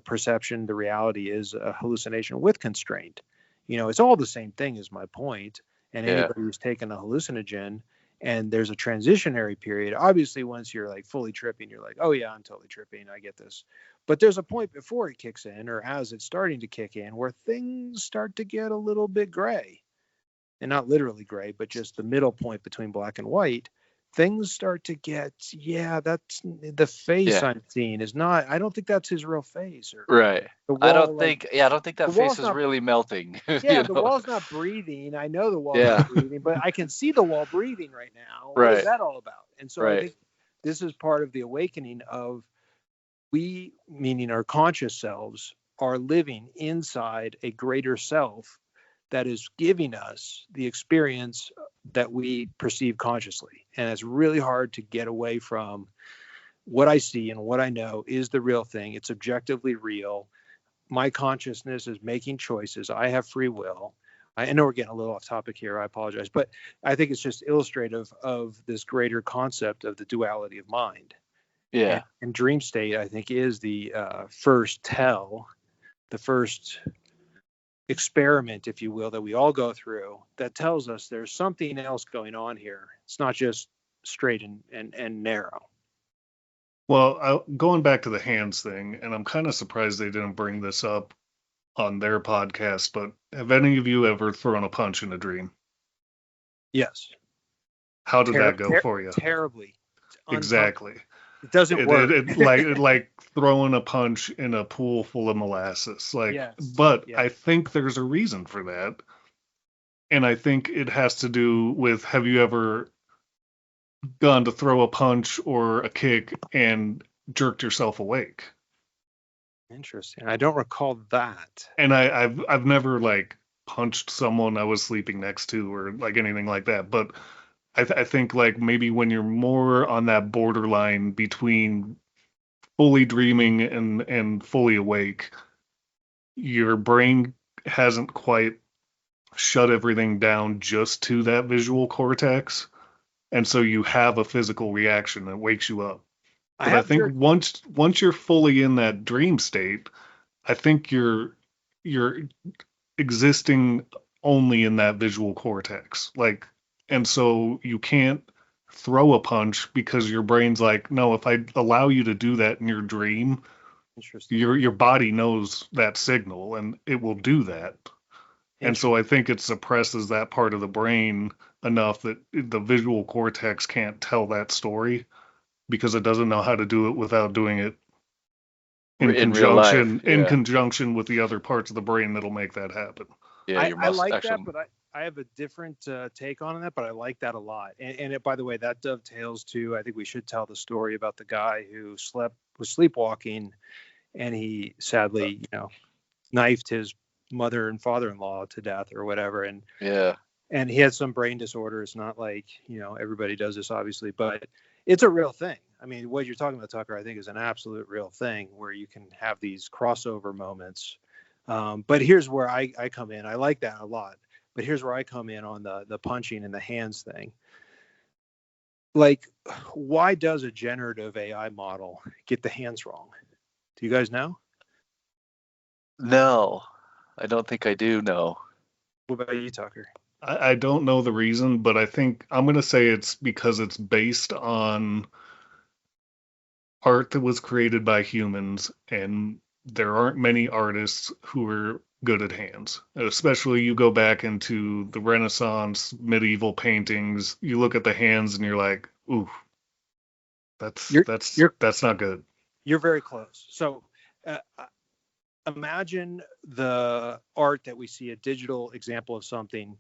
perception. The reality is a hallucination with constraint. It's all the same thing, is my point. And anybody who's taken a hallucinogen and there's a transitionary period, obviously once you're like fully tripping, you're like, oh yeah, I'm totally tripping, I get this. But there's a point before it kicks in, or as it's starting to kick in, where things start to get a little bit gray. And not literally gray, but just the middle point between black and white, things start to get, that's the face Yeah. I'm seeing is not, I don't think that's his real face, or Right. the I wall, don't like think. Yeah, I don't think that the face wall's is not, really melting. yeah, You the know. wall's not breathing. I know the wall's Yeah. not breathing, but I can see the wall breathing right now. What is Right. that all about? And so I Right. think this is part of the awakening of, we, meaning our conscious selves, are living inside a greater self that is giving us the experience that we perceive consciously. And it's really hard to get away from what I see and what I know is the real thing. It's objectively real. My consciousness is making choices. I have free will. I know we're getting a little off topic here. I apologize. But I think it's just illustrative of this greater concept of the duality of mind. Yeah. And dream state, I think, is the first tell, the first experiment, if you will, that we all go through that tells us there's something else going on here. It's not just straight and narrow. Well, going back to the hands thing, and I'm kind of surprised they didn't bring this up on their podcast, but have any of you ever thrown a punch in a dream? Yes. How did that go for you? Terribly. Exactly. It doesn't work. It like throwing a punch in a pool full of molasses. Like, Yes. but Yes. I think there's a reason for that. And I think it has to do with, have you ever gone to throw a punch or a kick and jerked yourself awake? Interesting. I don't recall that. And I've never like punched someone I was sleeping next to or like anything like that. But I think like maybe when you're more on that borderline between fully dreaming and fully awake, your brain hasn't quite shut everything down just to that visual cortex. And so you have a physical reaction that wakes you up. But I think once you're fully in that dream state, I think you're existing only in that visual cortex. Like, and so you can't throw a punch because your brain's like, no, if I allow you to do that in your dream, Interesting. your body knows that signal and it will do that. And so I think it suppresses that part of the brain enough that the visual cortex can't tell that story because it doesn't know how to do it without doing it In real life. in Yeah. conjunction with the other parts of the brain that'll make that happen. Yeah. I like actual, that, but I have a different take on that, but I like that a lot. And it, by the way, that dovetails to, I think we should tell the story about the guy who was sleepwalking, and he sadly, knifed his mother and father-in-law to death or whatever. And Yeah. and he had some brain disorder. It's not like, everybody does this, obviously, but it's a real thing. I mean, what you're talking about, Tucker, I think is an absolute real thing where you can have these crossover moments. But here's where I come in. I like that a lot. But here's where I come in on the punching and the hands thing. Like, why does a generative AI model get the hands wrong? Do you guys know? No, I don't think I do know. What about you, Tucker? I don't know the reason, but I think I'm going to say it's because it's based on art that was created by humans, and there aren't many artists who are good at hands. Especially you go back into the Renaissance, medieval paintings, you look at the hands and you're like, ooh, that's not good. You're very close. So imagine the art that we see, a digital example of something,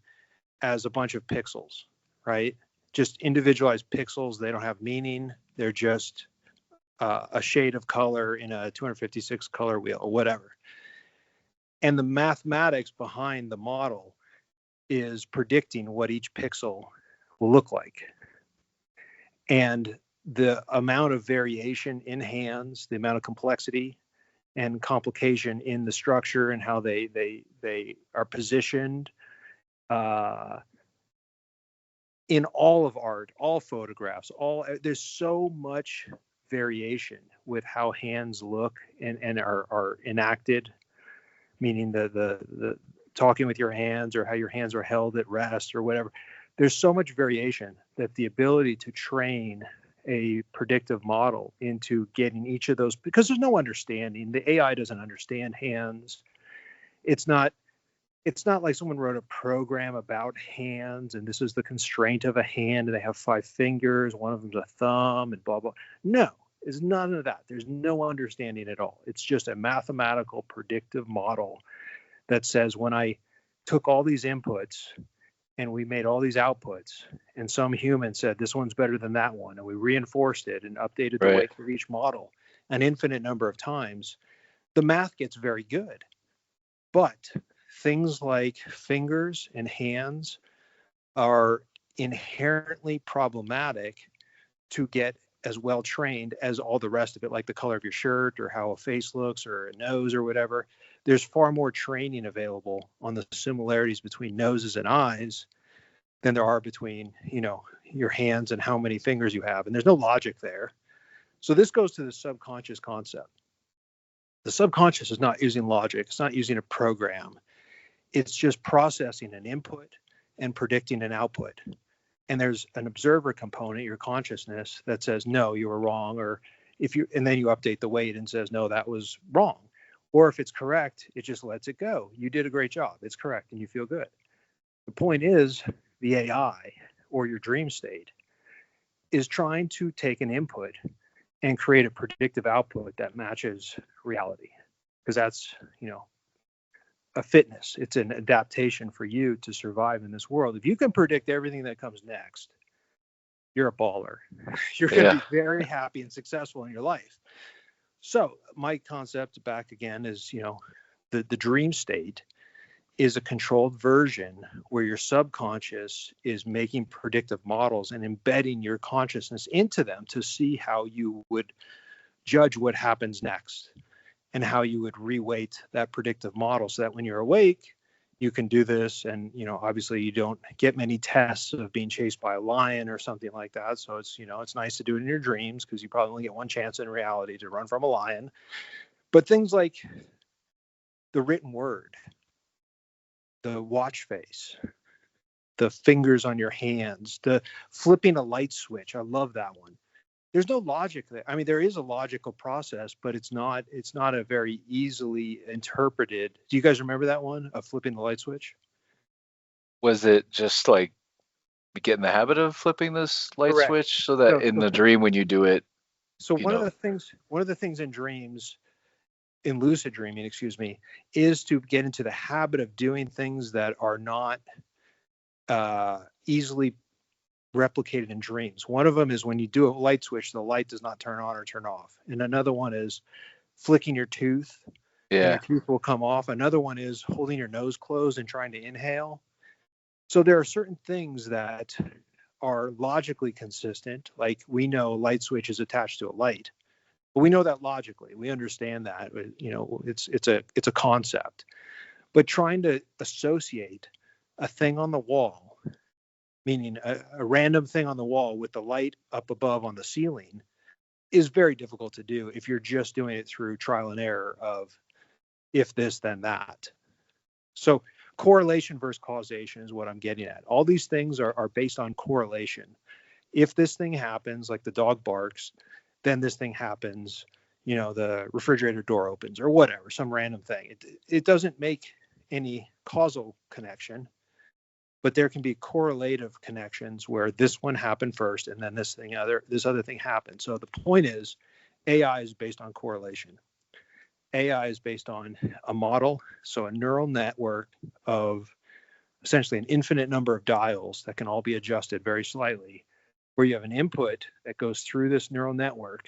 as a bunch of pixels, right? Just individualized pixels. They don't have meaning. They're just a shade of color in a 256 color wheel or whatever. And the mathematics behind the model is predicting what each pixel will look like. And the amount of variation in hands, the amount of complexity and complication in the structure and how they are positioned, in all of art, all photographs, there's so much variation with how hands look and are enacted, meaning the talking with your hands or how your hands are held at rest or whatever. There's so much variation that the ability to train a predictive model into getting each of those, because there's no understanding. The AI doesn't understand hands. It's not it's not like someone wrote a program about hands and this is the constraint of a hand and they have 5 fingers, one of them's a thumb and blah, blah. No, it's none of that. There's no understanding at all. It's just a mathematical predictive model that says when I took all these inputs and we made all these outputs and some human said this one's better than that one and we reinforced it and updated the Right. weight of each model an infinite number of times, the math gets very good. But things like fingers and hands are inherently problematic to get as well trained as all the rest of it, like the color of your shirt or how a face looks or a nose or whatever. There's far more training available on the similarities between noses and eyes than there are between, your hands and how many fingers you have. And there's no logic there. So this goes to the subconscious concept. The subconscious is not using logic. It's not using a program. It's just processing an input and predicting an output. And there's an observer component, your consciousness, that says, no, you were wrong. Or and then you update the weight and says, no, that was wrong. Or if it's correct, it just lets it go. You did a great job. It's correct. And you feel good. The point is the AI or your dream state is trying to take an input and create a predictive output that matches reality. Because that's, a fitness. It's an adaptation for you to survive in this world. If you can predict everything that comes next, you're a baller. You're going to be very happy and successful in your life. So my concept back again is, the dream state is a controlled version where your subconscious is making predictive models and embedding your consciousness into them to see how you would judge what happens next and how you would reweight that predictive model so that when you're awake, you can do this. And, obviously you don't get many tests of being chased by a lion or something like that. So it's, it's nice to do it in your dreams because you probably only get one chance in reality to run from a lion. But things like the written word, the watch face, the fingers on your hands, the flipping a light switch. I love that one. There's no logic there. I mean, there is a logical process, but it's not a very easily interpreted. Do you guys remember that one of flipping the light switch? Was it just like get in the habit of flipping this light Correct. switch so that in the dream when you do it? So one of the things in dreams, in lucid dreaming, is to get into the habit of doing things that are not easily replicated in dreams. One of them is when you do a light switch, the light does not turn on or turn off. And another one is flicking your tooth. Yeah. And your tooth will come off. Another one is holding your nose closed and trying to inhale. So there are certain things that are logically consistent. Like we know light switch is attached to a light. But we know that logically. We understand that. It's a concept. But trying to associate a thing on the wall, meaning a random thing on the wall with the light up above on the ceiling, is very difficult to do if you're just doing it through trial and error of if this, then that. So correlation versus causation is what I'm getting at. All these things are based on correlation. If this thing happens, like the dog barks, then this thing happens, the refrigerator door opens or whatever, some random thing. It doesn't make any causal connection, but there can be correlative connections where this one happened first and then this other thing happened. So the point is AI is based on correlation. AI is based on a model, so a neural network of essentially an infinite number of dials that can all be adjusted very slightly, where you have an input that goes through this neural network,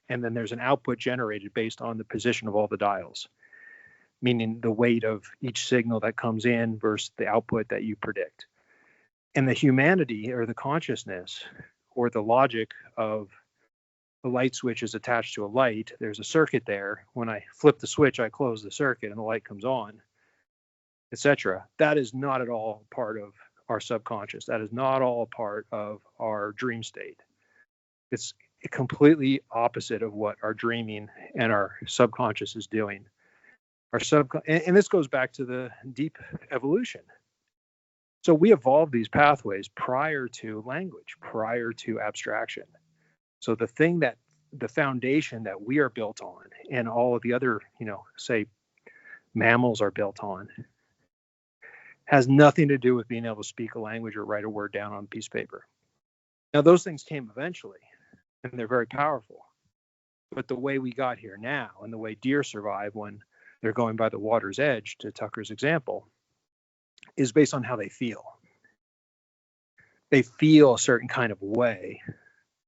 and then there's an output generated based on the position of all the dials, meaning the weight of each signal that comes in versus the output that you predict. And the humanity or the consciousness or the logic of the light switch is attached to a light. There's a circuit there. When I flip the switch, I close the circuit and the light comes on, etc. That is not at all part of our subconscious. That is not all part of our dream state. It's completely opposite of what our dreaming and our subconscious is doing. And this goes back to the deep evolution. So we evolved these pathways prior to language, prior to abstraction. So the foundation that we are built on and all of the other, say mammals are built on, Has nothing to do with being able to speak a language or write a word down on a piece of paper. Now, those things came eventually, and they're very powerful. But the way we got here now, and the way deer survive when they're going by the water's edge, to Tucker's example, is based on how they feel. They feel a certain kind of way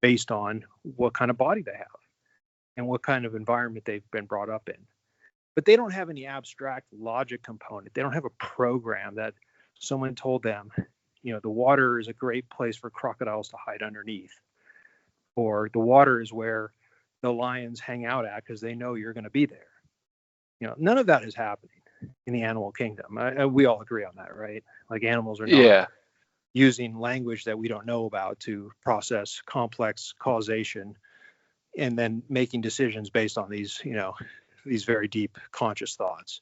based on what kind of body they have and what kind of environment they've been brought up in. But they don't have any abstract logic component. They don't have a program that someone told them, the water is a great place for crocodiles to hide underneath, or the water is where the lions hang out at because they know you're going to be there. None of that is happening in the animal kingdom. We all agree on that, right? Like, animals are not using language that we don't know about to process complex causation and then making decisions based on these very deep conscious thoughts.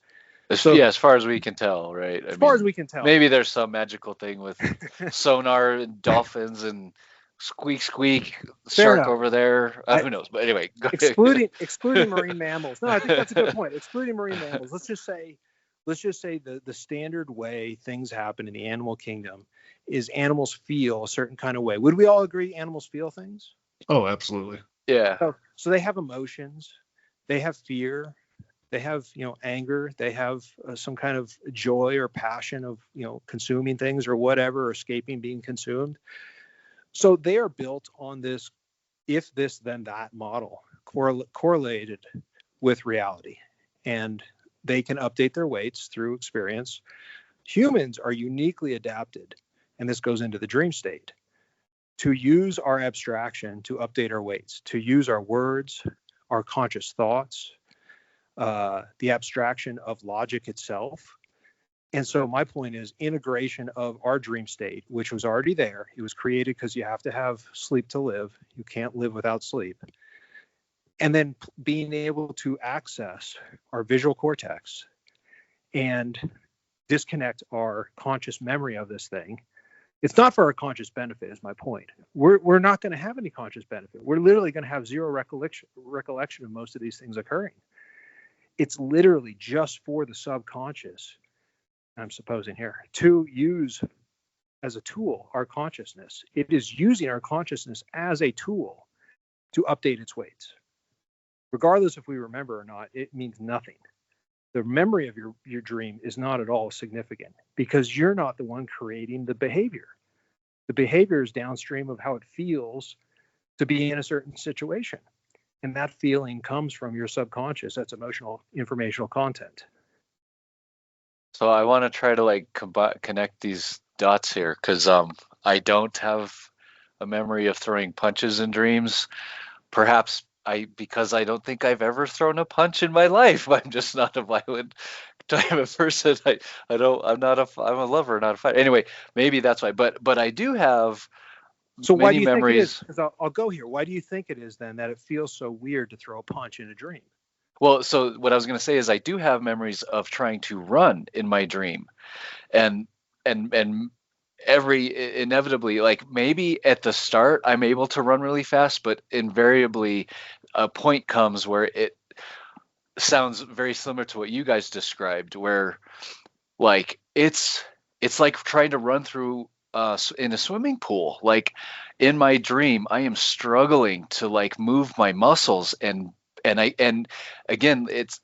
As far as we can tell, right? As far as we can tell. Maybe there's some magical thing with sonar and dolphins and squeak shark over there. Who knows? But anyway, excluding marine mammals. No, I think that's a good point. Excluding marine mammals. Let's just say the standard way things happen in the animal kingdom is animals feel a certain kind of way. Would we all agree animals feel things? Oh, absolutely. Yeah. So they have emotions. They have fear. They have, anger. They have some kind of joy or passion of, consuming things or whatever, or escaping being consumed. So they are built on this, if this, then that model, correlated with reality. And they can update their weights through experience. Humans are uniquely adapted, and this goes into the dream state, to use our abstraction to update our weights, to use our words, our conscious thoughts, the abstraction of logic itself. And so my point is integration of our dream state, which was already there. It was created because you have to have sleep to live. You can't live without sleep. And then being able to access our visual cortex and disconnect our conscious memory of this thing. It's not for our conscious benefit, is my point. We're not going to have any conscious benefit. We're literally going to have zero recollection of most of these things occurring. It's literally just for the subconscious, I'm supposing here, to use as a tool our consciousness. It is using our consciousness as a tool to update its weights. Regardless if we remember or not, it means nothing. The memory of your dream is not at all significant because you're not the one creating the behavior. The behavior is downstream of how it feels to be in a certain situation. And that feeling comes from your subconscious. That's emotional, informational content. So I want to try to connect these dots here, because I don't have a memory of throwing punches in dreams. Perhaps because I don't think I've ever thrown a punch in my life. I'm just not a violent type of person. I'm a lover, not a fighter. Anyway, maybe that's why. But I do have many memories. Think it is? 'Cause I'll go here. Why do you think it is then that it feels so weird to throw a punch in a dream? Well, so what I was going to say is I do have memories of trying to run in my dream, and inevitably, like maybe at the start I'm able to run really fast, but invariably a point comes where it sounds very similar to what you guys described, where like it's like trying to run through in a swimming pool. Like in my dream, I am struggling to like move my muscles, and again, it's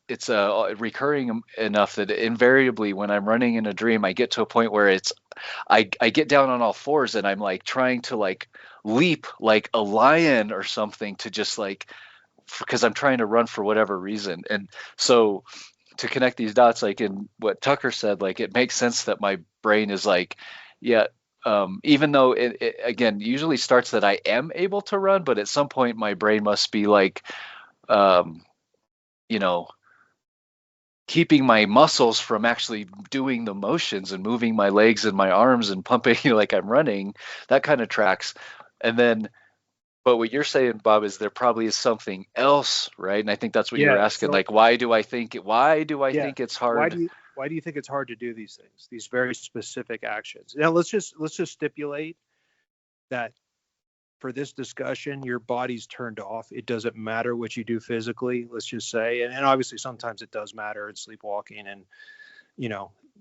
recurring enough that invariably when I'm running in a dream, I get to a point where I get down on all fours and I'm like trying to like leap like a lion or something to just like, because I'm trying to run for whatever reason. And so to connect these dots, like in what Tucker said, like it makes sense that my brain is like, yeah, even though it again usually starts that I am able to run, but at some point my brain must be like, keeping my muscles from actually doing the motions and moving my legs and my arms and pumping like I'm running. That kind of tracks. And then, but what you're saying, Bob, is there probably is something else, right? And I think that's what you're asking. So, like, why do I think think it's hard? Why do you think it's hard to do these things, these very specific actions? Now let's just stipulate that for this discussion, your body's turned off. It doesn't matter what you do physically, let's just say. And obviously sometimes it does matter in sleepwalking and,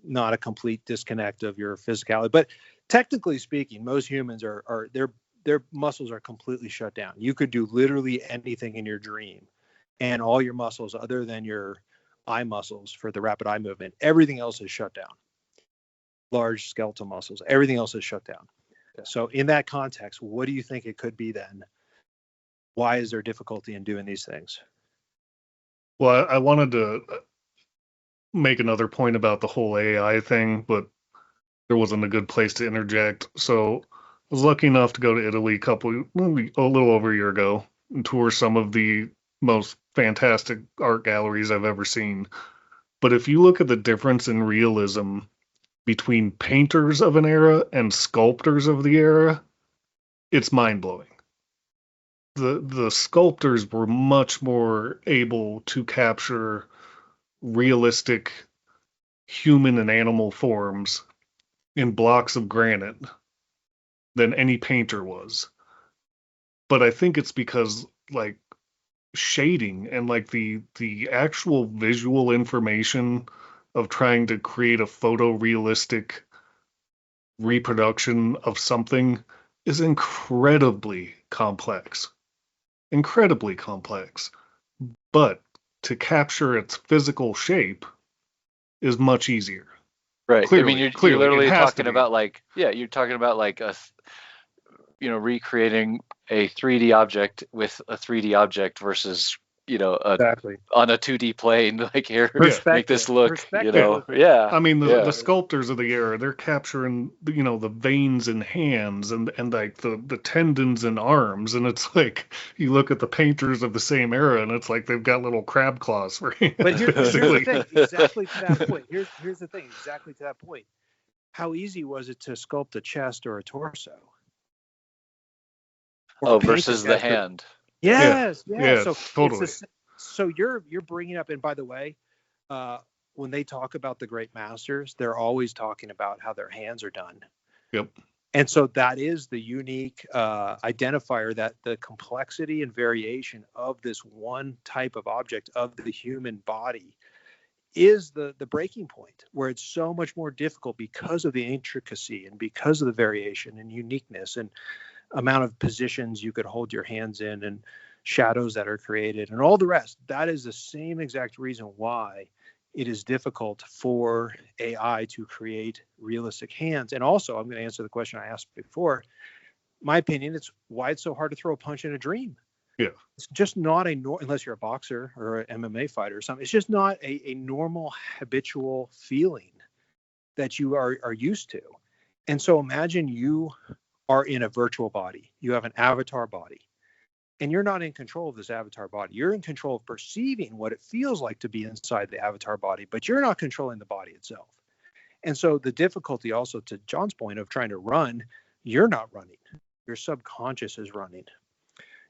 not a complete disconnect of your physicality. But technically speaking, most humans are their muscles are completely shut down. You could do literally anything in your dream, and all your muscles, other than your eye muscles for the rapid eye movement, everything else is shut down. Large skeletal muscles, everything else is shut down. Yeah. So in that context, what do you think it could be then? Why is there difficulty in doing these things? Well, I wanted to make another point about the whole AI thing, but there wasn't a good place to interject. So I was lucky enough to go to Italy a little over a year ago and tour some of the most fantastic art galleries I've ever seen. But if you look at the difference in realism between painters of an era and sculptors of the era, it's mind-blowing. The sculptors were much more able to capture realistic human and animal forms in blocks of granite than any painter was. But I think it's because like shading and like the actual visual information of trying to create a photorealistic reproduction of something is incredibly complex. Incredibly complex. But to capture its physical shape is much easier. Right. Clearly, I mean, clearly, you're literally it has to talking be. about like, yeah, you're talking about like recreating a 3D object with a 3D object versus, Exactly. on a 2D plane, like here, make this Perspective. look, Perspective. yeah. I mean, yeah. the sculptors of the era, they're capturing, the veins in hands and like the tendons in arms. And it's like, you look at the painters of the same era and it's like they've got little crab claws for hands. But here's the thing, exactly to that point. Here's the thing, exactly to that point. How easy was it to sculpt a chest or a torso? Or Versus the hand. Yes, yeah, so totally. So you're bringing up, and by the way, when they talk about the great masters, they're always talking about how their hands are done. Yep. And so that is the unique identifier, that the complexity and variation of this one type of object of the human body is the breaking point, where it's so much more difficult because of the intricacy and because of the variation and uniqueness and amount of positions you could hold your hands in and shadows that are created and all the rest. That is the same exact reason why it is difficult for AI to create realistic hands. And also, I'm going to answer the question I asked before. My opinion, it's why it's so hard to throw a punch in a dream. Yeah. It's just not unless you're a boxer or an MMA fighter or something, it's just not a normal habitual feeling that you are used to. And so imagine you are in a virtual body. You have an avatar body. And you're not in control of this avatar body. You're in control of perceiving what it feels like to be inside the avatar body, but you're not controlling the body itself. And so the difficulty also, to John's point of trying to run, you're not running. Your subconscious is running.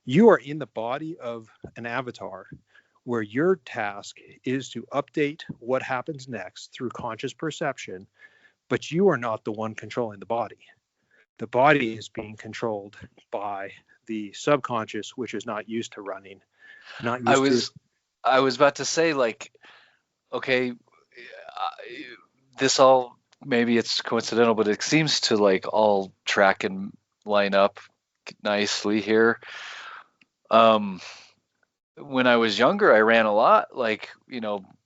You are in the body of an avatar where your task is to update what happens next through conscious perception, but you are not the one controlling the body. The body is being controlled by the subconscious, which is not used to running. I was about to say, like, okay, this all, maybe it's coincidental, but it seems to like all track and line up nicely here. When I was younger, I ran a lot, like,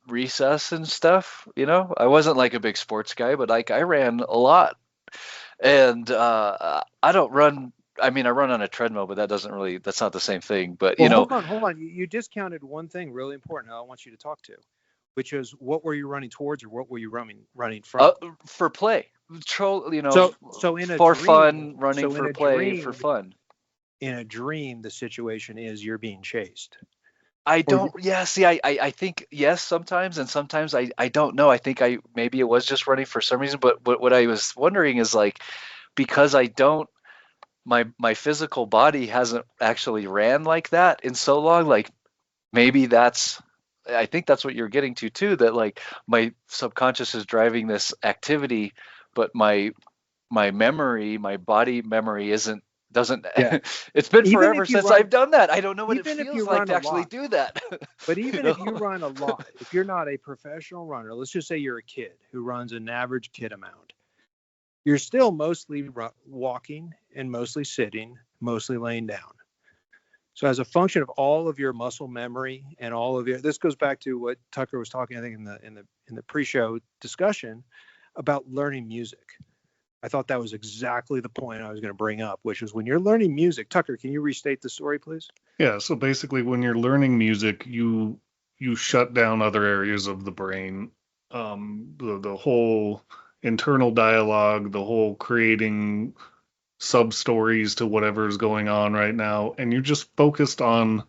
recess and stuff. I wasn't like a big sports guy, but like I ran a lot. And I don't run. I mean, I run on a treadmill, but that's not the same thing. But, hold on. You discounted one thing really important I want you to talk to, which is, what were you running towards, or what were you running from? For play. So in a for dream, fun, running for play, for fun. In a dream, the situation is you're being chased. I think yes, sometimes, and sometimes I don't know. I think maybe it was just running for some reason, but what I was wondering is, like, because my physical body hasn't actually ran like that in so long, like, maybe I think that's what you're getting to too, that like my subconscious is driving this activity, but my memory, my body memory isn't Doesn't Yeah. it's been Even forever if you since run, I've done that. I don't know what it even if feels you like run to a actually lot, do that. but You even if you know? run a lot, if you're not a professional runner, let's just say you're a kid who runs an average kid amount, you're still mostly walking and mostly sitting, mostly laying down. So as a function of all of your muscle memory and all of your, this goes back to what Tucker was talking, I think in the pre-show discussion about learning music. I thought that was exactly the point I was going to bring up, which is when you're learning music. Tucker, can you restate the story, please? Yeah, so basically when you're learning music, you shut down other areas of the brain. The whole internal dialogue, the whole creating sub stories to whatever's going on right now, and you're just focused on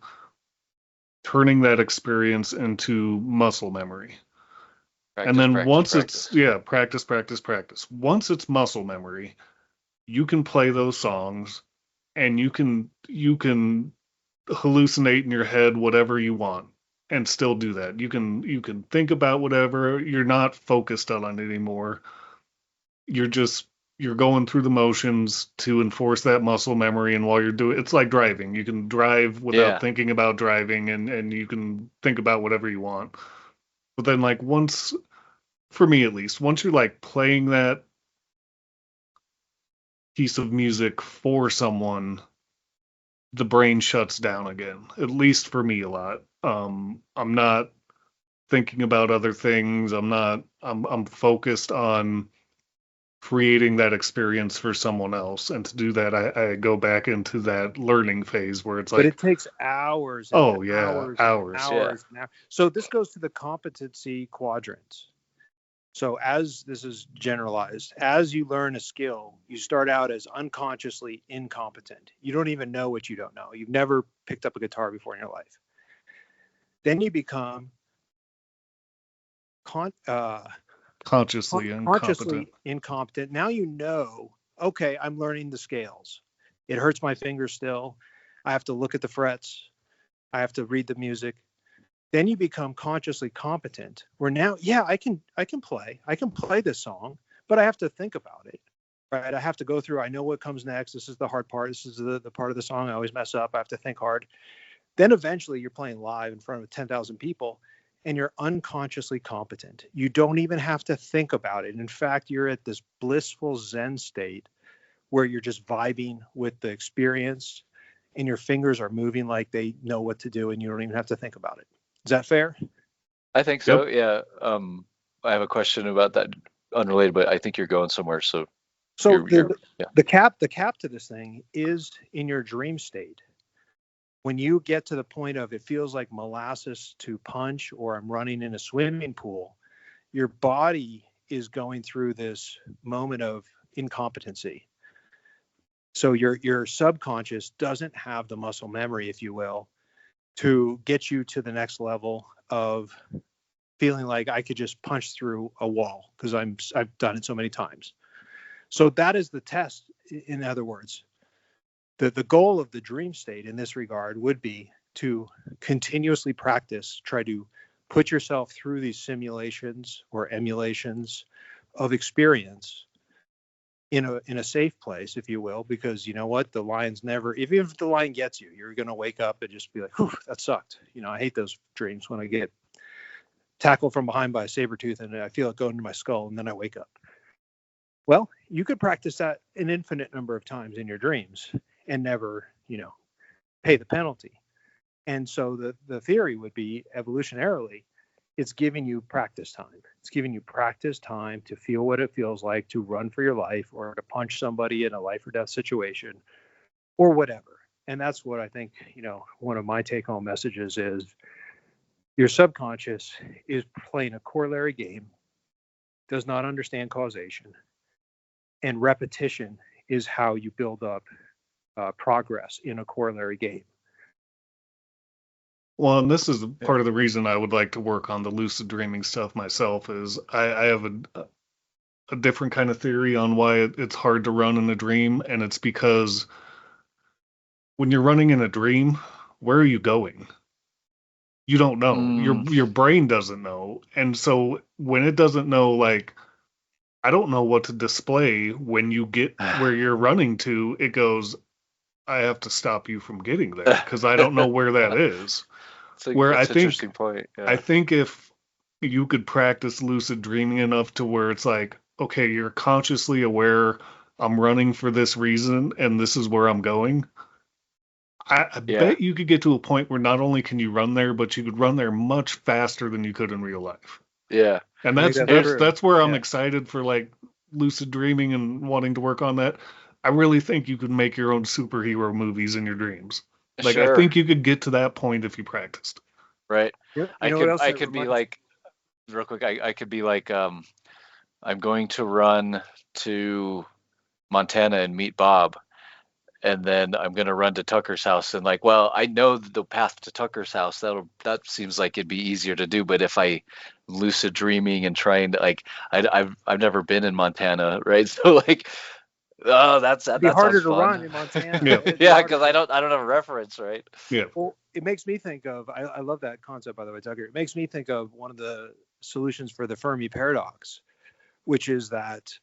turning that experience into muscle memory. And Practice, then practice, once it's, practice. yeah, practice, practice, practice. Once it's muscle memory, you can play those songs and you can hallucinate in your head whatever you want and still do that. You can think about whatever. You're not focused on it anymore. You're just you're going through the motions to enforce that muscle memory, and while you're doing it's like driving. You can drive without Yeah. thinking about driving, and you can think about whatever you want. But then like once for me at least, once you're like playing that piece of music for someone, the brain shuts down again. At least for me a lot. I'm not thinking about other things. I'm focused on creating that experience for someone else. And to do that, I go back into that learning phase where it's But like, it takes hours and oh yeah, hours and hours. Yeah. hours and hours. So this goes to the competency quadrants. So as this is generalized, as you learn a skill, you start out as unconsciously incompetent. You don't even know what you don't know. You've never picked up a guitar before in your life. Then you become Consciously incompetent. consciously incompetent. Now you know, okay, I'm learning the scales. It hurts my fingers still. I have to look at the frets. I have to read the music. Then you become consciously competent where now, yeah, I can play this song, but I have to think about it, right? I have to go through, I know what comes next. This is the hard part. This is the part of the song I always mess up. I have to think hard. Then eventually you're playing live in front of 10,000 people and you're unconsciously competent. You don't even have to think about it. In fact, you're at this blissful Zen state where you're just vibing with the experience and your fingers are moving like they know what to do and you don't even have to think about it. Is that fair? I think Yep. so. Yeah. I have a question about that, unrelated, but I think you're going somewhere. So So you're yeah. the cap to this thing is in your dream state. When you get to the point of it feels like molasses to punch or I'm running in a swimming pool, your body is going through this moment of incompetency. So your subconscious doesn't have the muscle memory, if you will, to get you to the next level of feeling like I could just punch through a wall because I've done it so many times. So that is the test. In other words, the goal of the dream state in this regard would be to continuously practice, try to put yourself through these simulations or emulations of experience in a safe place, if you will, because you know what, the lion's never, even if the lion gets you, you're going to wake up and just be like, whew, that sucked. You know, I hate those dreams when I get tackled from behind by a saber tooth and I feel it go into my skull and then I wake up. Well, you could practice that an infinite number of times in your dreams and never, pay the penalty. And so the theory would be evolutionarily, it's giving you practice time. It's giving you practice time to feel what it feels like to run for your life or to punch somebody in a life or death situation or whatever. And that's what I think, one of my take home messages is your subconscious is playing a corollary game, does not understand causation, and repetition is how you build up progress in a corollary game. Well, and this is part of the reason I would like to work on the lucid dreaming stuff myself is I have a different kind of theory on why it's hard to run in a dream, and it's because when you're running in a dream, where are you going? You don't know. Your brain doesn't know. And so when it doesn't know, like, I don't know what to display when you get where you're running to, it goes, I have to stop you from getting there because I don't know where that is. It's like, Where that's I an think interesting point. Yeah. I think if you could practice lucid dreaming enough to where it's like, okay, you're consciously aware I'm running for this reason and this is where I'm going. I Yeah. bet you could get to a point where not only can you run there, but you could run there much faster than you could in real life. Yeah. And I think that's that's that's true. that's where I'm Yeah. excited for like lucid dreaming and wanting to work on that. I really think you could make your own superhero movies in your dreams. Like I Sure. think you could get to that point if you practiced. Right. You know what else I that could be reminds- like, real quick, I could be like, I'm going to run to Montana and meet Bob, and then I'm gonna run to Tucker's house, and like, well, I know the path to Tucker's house. That seems like it'd be easier to do. But if I lucid dreaming and trying to like, I've never been in Montana, right? So like, oh, It'd be that harder sounds to fun. run in Montana. Yeah. It'd be Yeah, harder because to- I don't have a reference, right? Yeah. Well, it makes me think of. I love that concept, by the way, Tucker. It makes me think of one of the solutions for the Fermi paradox, which is that,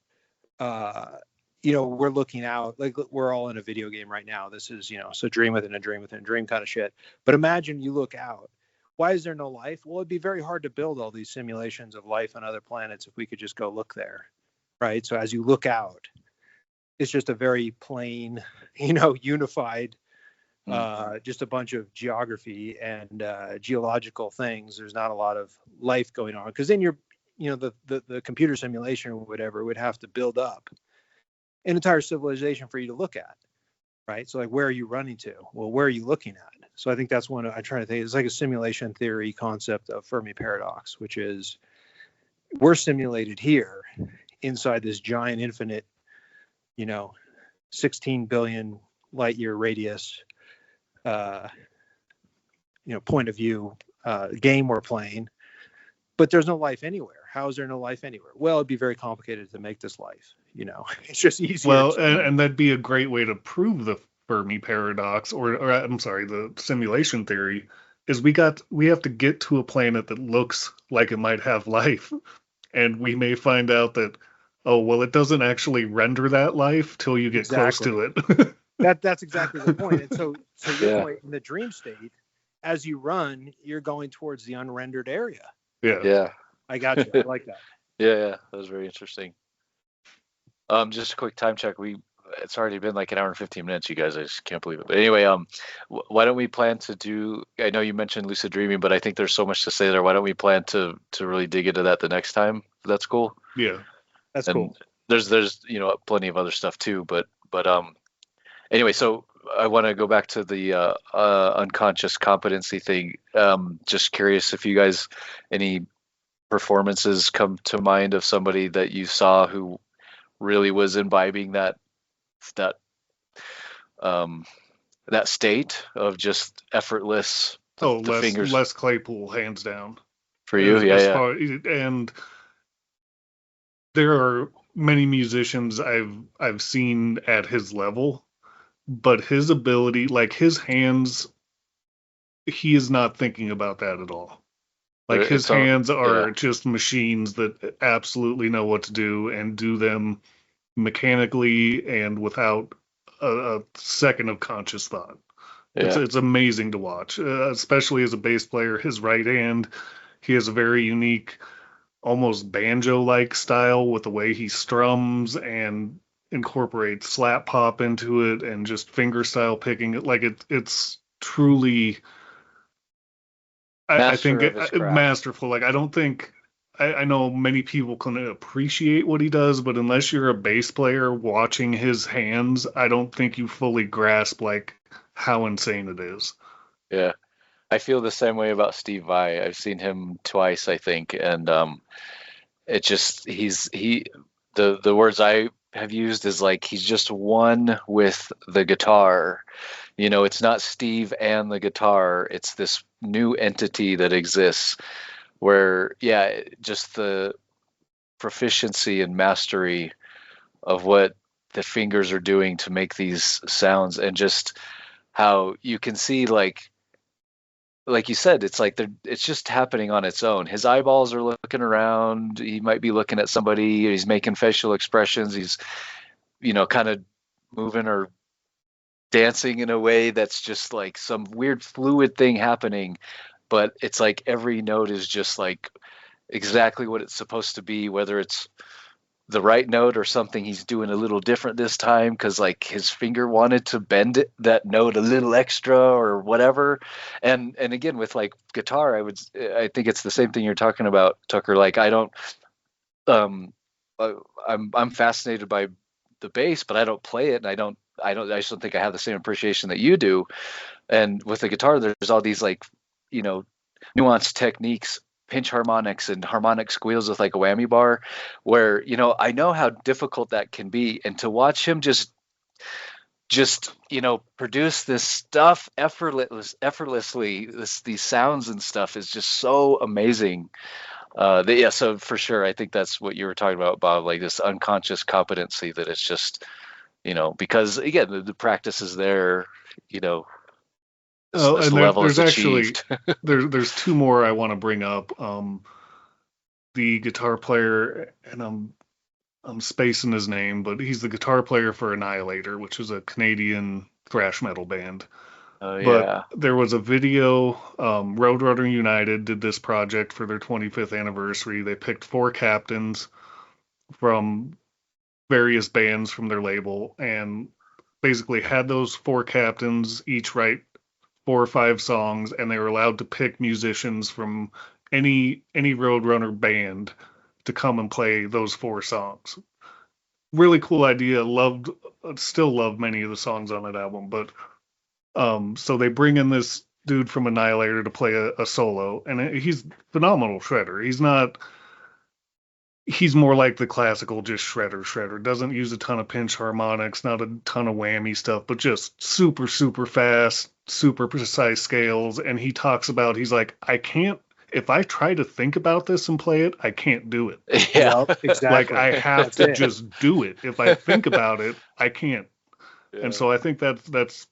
we're looking out, like we're all in a video game right now. This is, so dream within a dream within a dream kind of shit. But imagine you look out. Why is there no life? Well, it'd be very hard to build all these simulations of life on other planets if we could just go look there, right? So as you look out, it's just a very plain, unified, just a bunch of geography and geological things. There's not a lot of life going on because then the computer simulation or whatever would have to build up an entire civilization for you to look at, right? So like, where are you running to? Well, where are you looking at? So I think that's one I try to think. It's like a simulation theory concept of Fermi paradox, which is we're simulated here inside this giant infinite, 16 billion light year radius, point of view game we're playing, but there's no life anywhere. How is there no life anywhere? Well, it'd be very complicated to make this life. It's just easier. Well, and that'd be a great way to prove the Fermi paradox, or I'm sorry, the simulation theory, is we have to get to a planet that looks like it might have life, and we may find out that, oh, well, it doesn't actually render that life till you get close to it. That's exactly the point. And so your Yeah. point, in the dream state, as you run, you're going towards the unrendered area. Yeah. Yeah. I got you. I like that. Yeah. That was very interesting. Just a quick time check. It's already been like an hour and 15 minutes, you guys. I just can't believe it. But anyway, why don't we plan to do? I know you mentioned lucid dreaming, but I think there's so much to say there. Why don't we plan to really dig into that the next time? That's cool. Yeah. That's And cool. there's plenty of other stuff too. But anyway, so I want to go back to the unconscious competency thing. Just curious if you guys any performances come to mind of somebody that you saw who really was imbibing that state of just effortless. Oh, the fingers Les Claypool, hands down. for you. Yeah. And there are many musicians I've seen at his level, but his ability, like his hands, he is not thinking about that at all. Like his hands are just machines that absolutely know what to do and do them mechanically and without a second of conscious thought. Yeah. It's amazing to watch, especially as a bass player. His right hand, he has a very unique, almost banjo-like style with the way he strums and incorporates slap pop into it and just finger style picking. Like it's truly, I think, masterful. Like I don't think. I know many people can appreciate what he does, but unless you're a bass player watching his hands, I don't think you fully grasp like how insane it is. Yeah. I feel the same way about Steve Vai. I've seen him twice, I think, and it just the words I have used is like he's just one with the guitar. It's not Steve and the guitar. It's this new entity that exists where, just the proficiency and mastery of what the fingers are doing to make these sounds, and just how you can see, like you said, it's like it's just happening on its own. His eyeballs are looking around. He might be looking at somebody. He's making facial expressions. He's, kind of moving or dancing in a way that's just like some weird fluid thing happening, but it's like every note is just like exactly what it's supposed to be, whether it's the right note or something he's doing a little different this time because like his finger wanted to bend that note a little extra or whatever. And again with like guitar, I think it's the same thing you're talking about, Tucker. Like I don't I'm fascinated by the bass, but I don't play it, and I just don't think I have the same appreciation that you do. And with the guitar, there's all these like, nuanced techniques, pinch harmonics and harmonic squeals with like a whammy bar, where, I know how difficult that can be. And to watch him just produce this stuff effortlessly, these sounds and stuff is just so amazing. So for sure, I think that's what you were talking about, Bob, like this unconscious competency that it's just, because again, the practice is there, Oh, this and level there's is actually achieved. there's two more I want to bring up. The guitar player, and I'm spacing his name, but he's the guitar player for Annihilator, which is a Canadian thrash metal band. Oh But yeah. there was a video. Roadrunner United did this project for their 25th anniversary. They picked 4 captains from various bands from their label and basically had those 4 captains each write 4 or 5 songs, and they were allowed to pick musicians from any Roadrunner band to come and play those 4 songs. Really cool idea. Still love many of the songs on that album. But so they bring in this dude from Annihilator to play a solo, and he's phenomenal shredder. He's more like the classical, just shredder. Doesn't use a ton of pinch harmonics, not a ton of whammy stuff, but just super, super fast, super precise scales. And he talks about, he's like, if I try to think about this and play it, I can't do it. Yeah. Yep, exactly. Like I have That's to it. just do it. If I think about it, I can't. Yeah. And so I think that's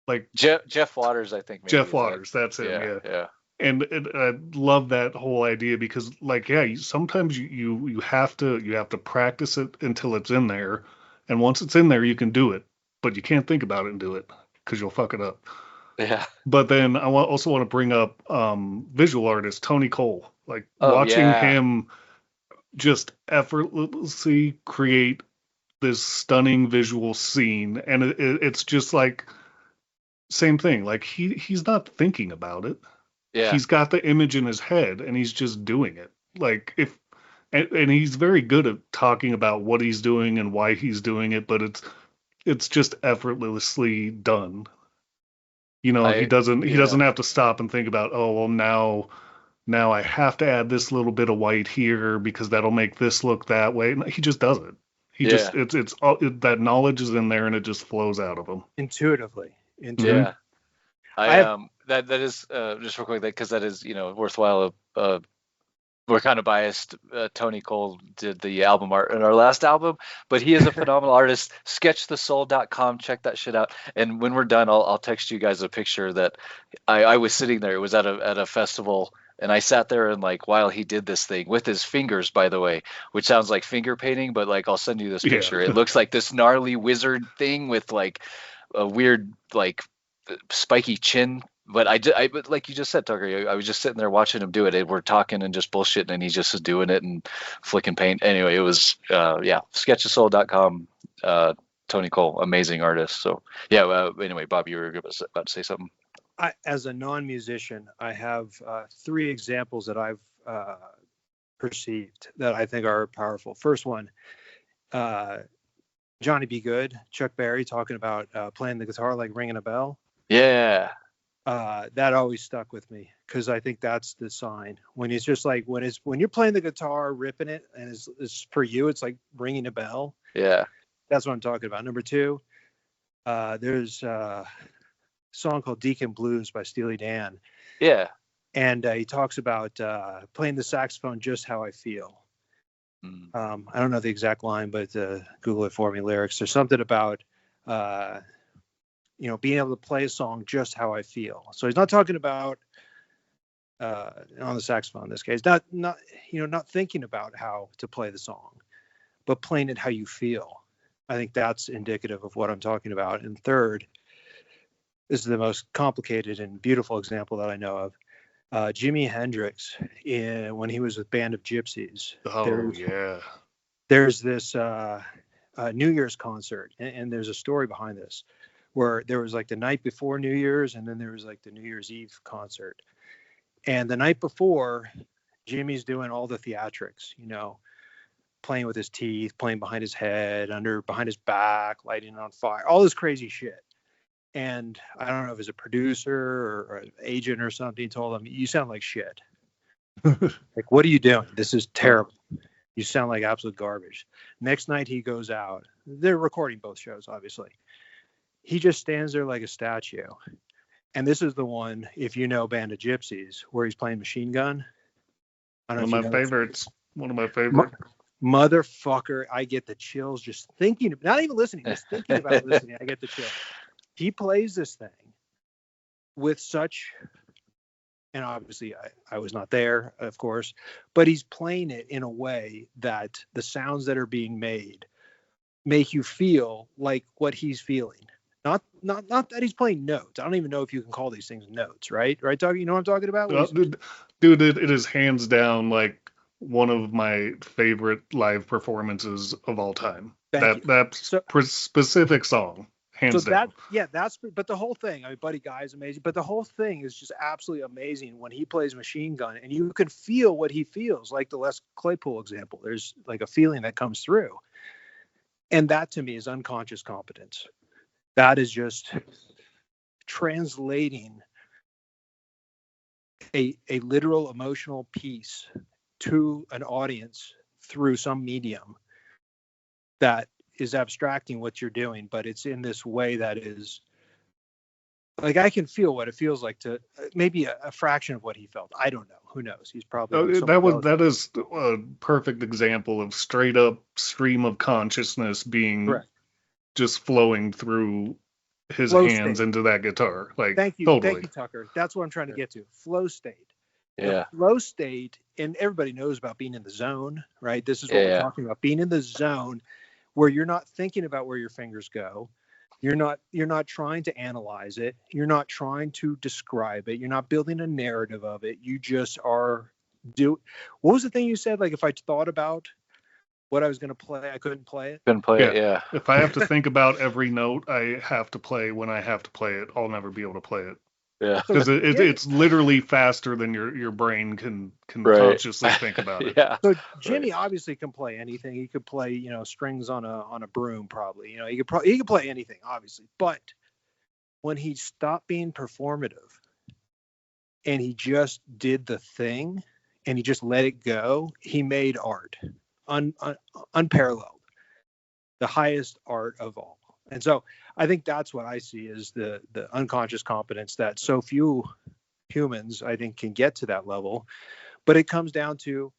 like Jeff Waters, I think. Maybe, Jeff Waters. That's him. Yeah. Yeah. Yeah. And I love that whole idea because, like, yeah, sometimes you have to practice it until it's in there, and once it's in there, you can do it, but you can't think about it and do it because you'll fuck it up. Yeah. But then I also want to bring up visual artist Tony Cole, like watching him just effortlessly create this stunning visual scene, and it's just like same thing. Like he's not thinking about it. Yeah. He's got the image in his head and he's just doing it. Like and he's very good at talking about what he's doing and why he's doing it, but it's just effortlessly done. He doesn't have to stop and think about, oh well, now I have to add this little bit of white here because that'll make this look that way. No, he just does it. It's all that knowledge is in there and it just flows out of him Intuitively. Yeah. That is just real quick, because that is worthwhile. We're kind of biased. Tony Cole did the album art in our last album, but he is a phenomenal artist. Sketchthesoul.com. Check that shit out. And when we're done, I'll text you guys a picture that I was sitting there. It was at a festival, and I sat there and like while he did this thing with his fingers, by the way, which sounds like finger painting, but like I'll send you this picture. Yeah. It looks like this gnarly wizard thing with like a weird like spiky chin. But but like you just said, Tucker, I was just sitting there watching him do it. We're talking and just bullshitting, and he's just doing it and flicking paint. Anyway, it was sketchthesoul.com. Tony Cole, amazing artist. So yeah. Anyway, Bob, you were about to say something. As a non-musician, I have 3 examples that I've perceived that I think are powerful. First one, Johnny B. Good, Chuck Berry talking about playing the guitar like ringing a bell. Yeah. That always stuck with me because I think that's the sign when it's just like when you're playing the guitar, ripping it, and it's for you, it's like ringing a bell. Yeah. That's what I'm talking about. Number 2, there's a song called Deacon Blues by Steely Dan. Yeah. And he talks about playing the saxophone just how I feel. I don't know the exact line, but Google it for me, lyrics. There's something about being able to play a song just how I feel. So he's not talking about on the saxophone in this case, not thinking about how to play the song, but playing it how you feel. I think that's indicative of what I'm talking about. And third, this is the most complicated and beautiful example that I know of. Jimi Hendrix, when he was with Band of Gypsies. Oh, yeah. There's this New Year's concert, and there's a story behind this, where there was like the night before New Year's, and then there was like the New Year's Eve concert. And the night before, Jimmy's doing all the theatrics, playing with his teeth, playing behind his head, behind his back, lighting on fire, all this crazy shit. And I don't know if it was a producer or an agent or something told him, "You sound like shit. Like, what are you doing? This is terrible. You sound like absolute garbage." Next night he goes out. They're recording both shows, obviously. He just stands there like a statue. And this is the one, if you know Band of Gypsies, where he's playing Machine Gun. One of my favorites. One of my favorites. Motherfucker, I get the chills just thinking, not even listening, just thinking about listening. I get the chills. He plays this thing with such, and obviously I was not there, of course, but he's playing it in a way that the sounds that are being made make you feel like what he's feeling. Not that he's playing notes. I don't even know if you can call these things notes, right? Right, Doug? You know what I'm talking about? Dude, it is hands down like one of my favorite live performances of all time. Specific song, hands down. But the whole thing, I mean, Buddy Guy is amazing, but the whole thing is just absolutely amazing when he plays Machine Gun, and you can feel what he feels, like the Les Claypool example. There's like a feeling that comes through. And that to me is unconscious competence. That is just translating a literal emotional piece to an audience through some medium that is abstracting what you're doing, but it's in this way that is like, I can feel what it feels like to maybe a fraction of what he felt. I don't know. Who knows? He's probably that is a perfect example of straight up stream of consciousness being correct. Just flowing through his flow hands state. Into that guitar. Like, thank you, Tucker. That's what I'm trying to get to. Flow state. Yeah. The flow state, and everybody knows about being in the zone, right? This is what we're talking about. Being in the zone where you're not thinking about where your fingers go. You're not trying to analyze it. You're not trying to describe it. You're not building a narrative of it. You just are what was the thing you said? Like, if I thought about what I was going to play, I couldn't play it. Yeah. If I have to think about every note I have to play when I have to play it, I'll never be able to play it. Yeah, because it's literally faster than your brain can consciously think about it. Yeah. So Jimmy obviously can play anything. He could play, strings on a broom, probably. He could play anything, obviously. But when he stopped being performative and he just did the thing and he just let it go, he made art. Unparalleled, the highest art of all. And so I think that's what I see as the unconscious competence that so few humans, I think, can get to that level. But it comes down to,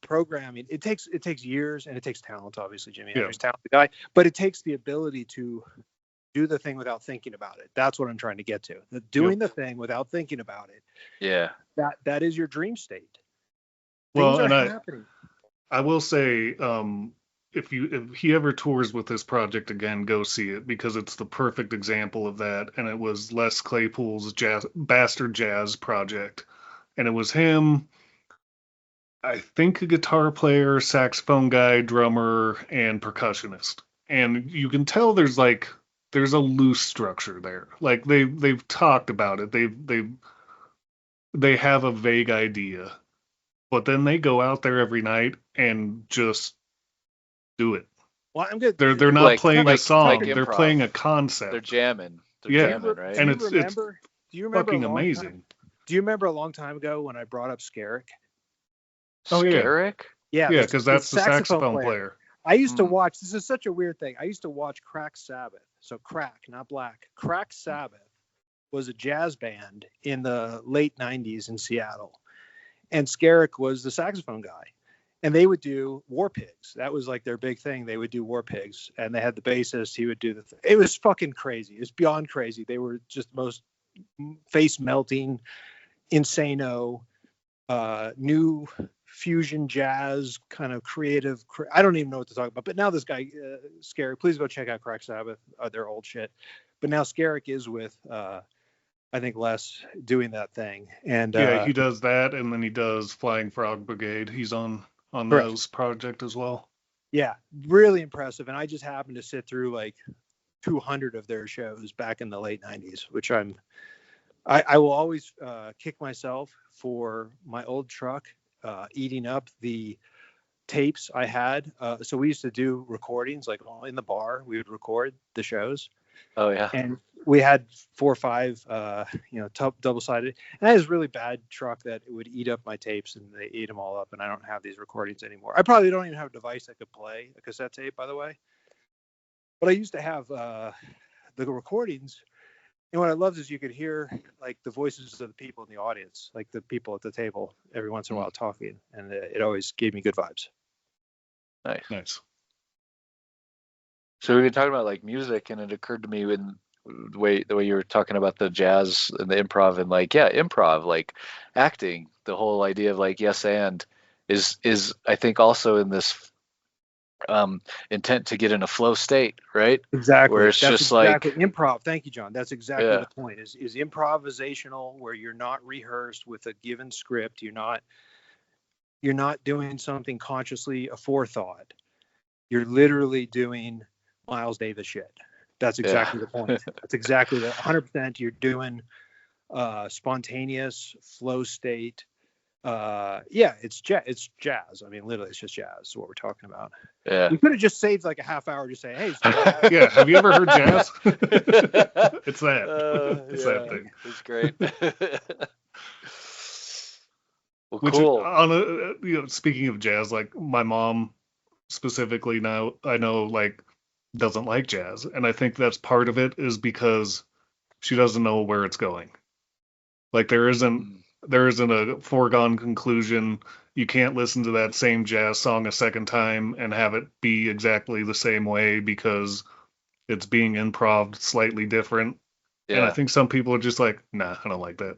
programming. It takes years and it takes talent, obviously. Jimmy Hendrix, talented guy, but it takes the ability to do the thing without thinking about it. That's what I'm trying to get to. Doing the thing without thinking about it. Yeah. That is your dream state. Well, and I will say, if he ever tours with this project again, go see it, because it's the perfect example of that. And it was Les Claypool's Bastard Jazz project, and it was him, I think, a guitar player, saxophone guy, drummer, and percussionist. And you can tell there's a loose structure there. Like they've talked about it. They have a vague idea. But then they go out there every night and just do it. Well, I'm good. They're not playing a song. They're playing a concept. They're jamming. Jamming, right? And it's fucking amazing. Do you remember a long time ago when I brought up Skerrick? Oh, yeah. Skerrick? Yeah, because that's the saxophone player. I used to watch. This is such a weird thing. I used to watch Crack Sabbath. So Crack, not Black. Crack Sabbath was a jazz band in the late 90s in Seattle. And Skerrick was the saxophone guy. And they would do War Pigs. That was like their big thing. They would do War Pigs. And they had the bassist. He would do the thing. It was fucking crazy. It was beyond crazy. They were just the most face-melting, insano, new fusion jazz kind of creative. I don't even know what to talk about. But now this guy, Scary, please go check out Crack Sabbath, their old shit. But now Scarrick is with, I think, Les doing that thing. And yeah, he does that, and then he does Flying Frog Brigade. He's on correct. those project as well. Yeah, really impressive. And I just happened to sit through like 200 of their shows back in the late 90s, which I will always kick myself for my old truck eating up the tapes I had. So we used to do recordings, like in the bar, we would record the shows. Oh yeah. And we had 4 or 5, double-sided. And I had this really bad truck that it would eat up my tapes, and they ate them all up. And I don't have these recordings anymore. I probably don't even have a device that could play a cassette tape, by the way. But I used to have the recordings. And what I loved is you could hear like the voices of the people in the audience, like the people at the table every once in a while talking. And it always gave me good vibes. Nice. So we've been talking about like music, and it occurred to me when the way you were talking about the jazz and the improv, and like, yeah, improv, like acting, the whole idea of like yes and is I think also in this intent to get in a flow state, right? Exactly. Where it's That's just exactly like improv. Thank you, John. That's exactly Yeah. the point. Is improvisational, where you're not rehearsed with a given script. You're not doing something consciously aforethought. You're literally doing Miles Davis shit. That's exactly the point. That's exactly 100%. You're doing spontaneous flow state. It's jazz. I mean, literally, it's just jazz. Is what we're talking about. Yeah. We could have just saved like a half hour, just say, "Hey, it's jazz." Yeah, have you ever heard jazz? It's that. It's that thing. It's great. Well, Which cool. speaking of jazz, like my mom specifically now, I know like doesn't like jazz, and I think that's part of it is because she doesn't know where it's going. Like there isn't a foregone conclusion. You can't listen to that same jazz song a second time and have it be exactly the same way because it's being improv slightly different. And I think some people are just like, nah, I don't like that.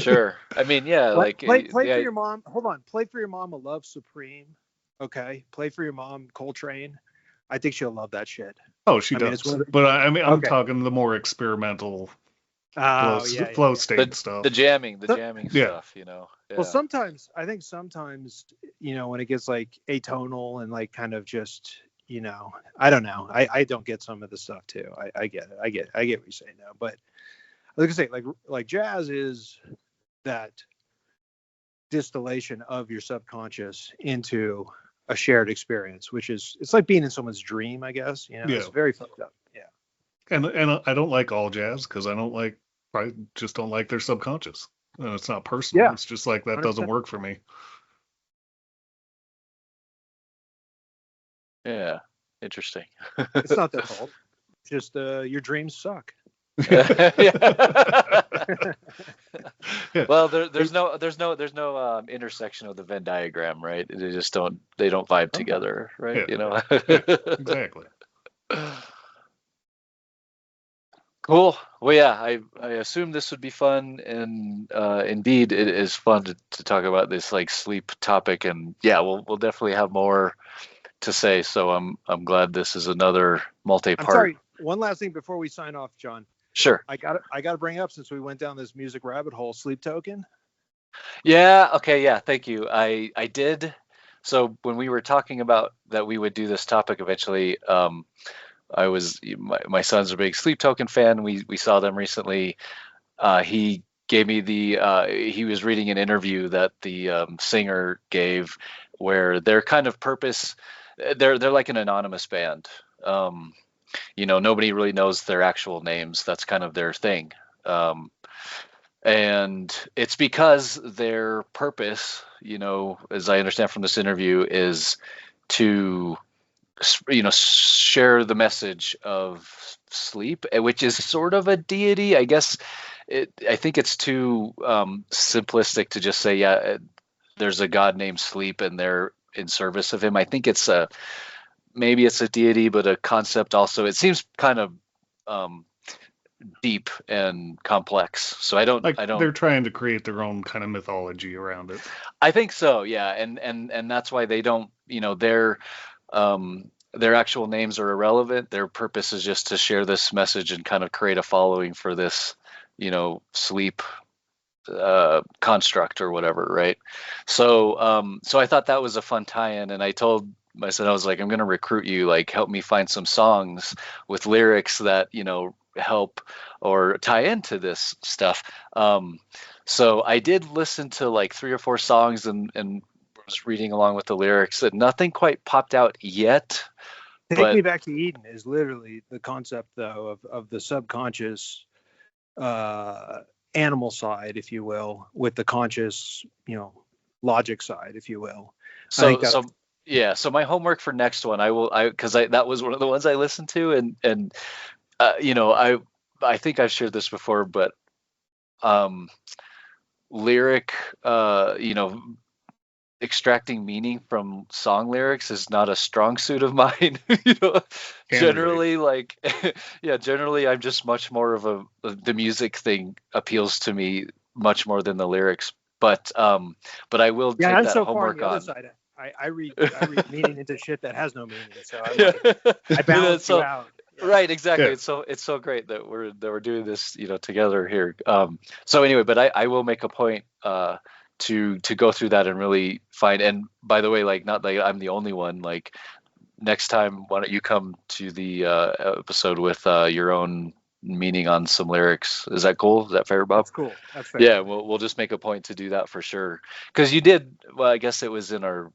Sure. I mean, yeah, like play for your mom. Hold on. Play for your mom a Love Supreme. Okay. Play for your mom Coltrane. I think she'll love that shit. Oh, she does. But I'm Okay. talking the more experimental flow state stuff. The jamming stuff, you know. Yeah. Well, sometimes when it gets like atonal and like kind of just, I don't know. I don't get some of the stuff too. I get it. I get what you're saying now. But like I say, like jazz is that distillation of your subconscious into a shared experience, which is, it's like being in someone's dream, I guess. It's very fucked up. Yeah. And I don't like all jazz because I just don't like their subconscious. And it's not personal. Yeah. It's just like that 100%. doesn't work for me. Yeah. Interesting. It's not their fault. Just your dreams suck. Well, there's no intersection of the Venn diagram, right? They don't vibe together, right? Yeah. Exactly. Cool. Well, yeah, I assume this would be fun, and indeed it is fun to talk about this like sleep topic, and yeah, we'll definitely have more to say. So I'm glad this is another multi-part. I'm sorry. One last thing before we sign off, John. Sure. I got to bring up, since we went down this music rabbit hole, Sleep Token. Yeah. Okay. Yeah. Thank you. I did. So when we were talking about that we would do this topic eventually, my son's a big Sleep Token fan. We saw them recently. He gave me he was reading an interview that the singer gave, where their kind of purpose, they're like an anonymous band. Nobody really knows their actual names. That's kind of their thing. And it's because their purpose, as I understand from this interview, is to, share the message of sleep, which is sort of a deity, I guess. I think it's too simplistic to just say, yeah, there's a God named Sleep and they're in service of him. I think maybe it's a deity, but a concept also. It seems kind of deep and complex. So I don't they're trying to create their own kind of mythology around it. I think so, yeah, and that's why they don't, their actual names are irrelevant. Their purpose is just to share this message and kind of create a following for this, sleep construct or whatever, right? So I thought that was a fun tie-in, and I told my son, I was like, I'm gonna recruit you, like help me find some songs with lyrics that help or tie into this stuff. So I did listen to like 3 or 4 songs and was reading along with the lyrics, and nothing quite popped out yet. Take Me Back to Eden is literally the concept, though, of the subconscious animal side, if you will, with the conscious, logic side, if you will. So my homework for next one, because that was one of the ones I listened to, and I think I've shared this before, but lyric, extracting meaning from song lyrics is not a strong suit of mine. Generally, generally I'm just much more of the music thing appeals to me much more than the lyrics. But I will take I'm that so homework far on on. the other side. I read meaning into shit that has no meaning. So I balance you out. Yeah. Right, exactly. Yeah. It's so great that we're doing this, together here. So anyway, but I will make a point to go through that and really find. And by the way, like, not like I'm the only one. Like, next time, why don't you come to the episode with your own meaning on some lyrics? Is that cool? Is that fair, Bob? That's cool. That's fair. Yeah, we'll just make a point to do that for sure. Because you did. Well, I guess it was in our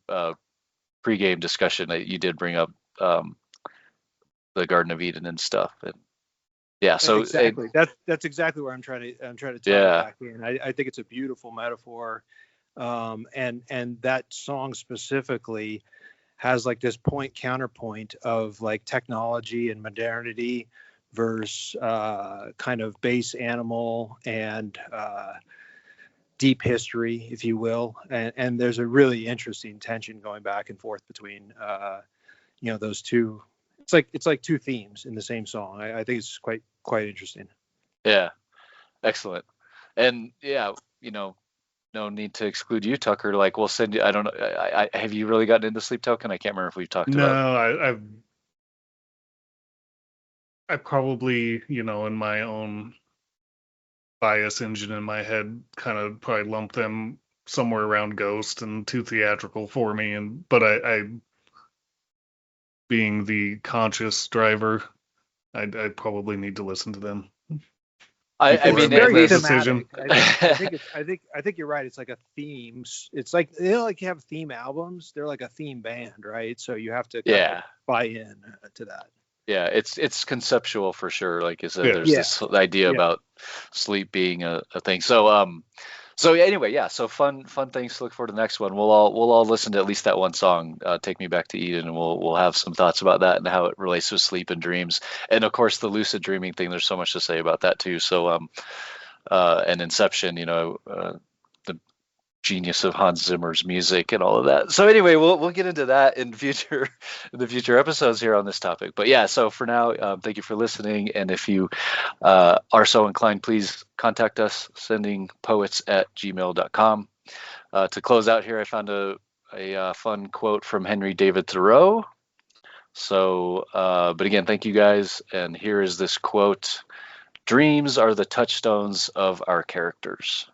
pregame discussion that you did bring up the Garden of Eden and stuff. And yeah, so exactly. That's exactly where I'm trying to tie it back in. I think it's a beautiful metaphor, and that song specifically has like this point counterpoint of like technology and modernity versus kind of base animal and deep history, if you will, and there's a really interesting tension going back and forth between those two. It's like 2 themes in the same song. I think it's quite interesting. Yeah, excellent. And yeah, no need to exclude you, Tucker. Like, we'll send you. I don't know. I have you really gotten into Sleep Token? I can't remember if we've talked about. No, I probably, in my own bias engine in my head, kind of probably lump them somewhere around Ghost and too theatrical for me. But I being the conscious driver, I probably need to listen to them. I mean, very thematic. I think you're right. It's like a theme. It's like like you have theme albums. They're like a theme band, right? So you have to kind of buy in to that. Yeah, it's conceptual for sure. Like I said, there's this idea about sleep being a thing. So anyway, yeah. So fun things to look forward to the next one. We'll all listen to at least that one song, "Take Me Back to Eden," and we'll have some thoughts about that and how it relates to sleep and dreams. And of course, the lucid dreaming thing. There's so much to say about that too. So and Inception, the genius of Hans Zimmer's music and all of that. So anyway, we'll get into that in the future episodes here on this topic. But yeah, so for now, thank you for listening. And if you are so inclined, please contact us, sendingpoets@gmail.com. To close out here, I found a fun quote from Henry David Thoreau. So, but again, thank you guys. And here is this quote: "Dreams are the touchstones of our characters."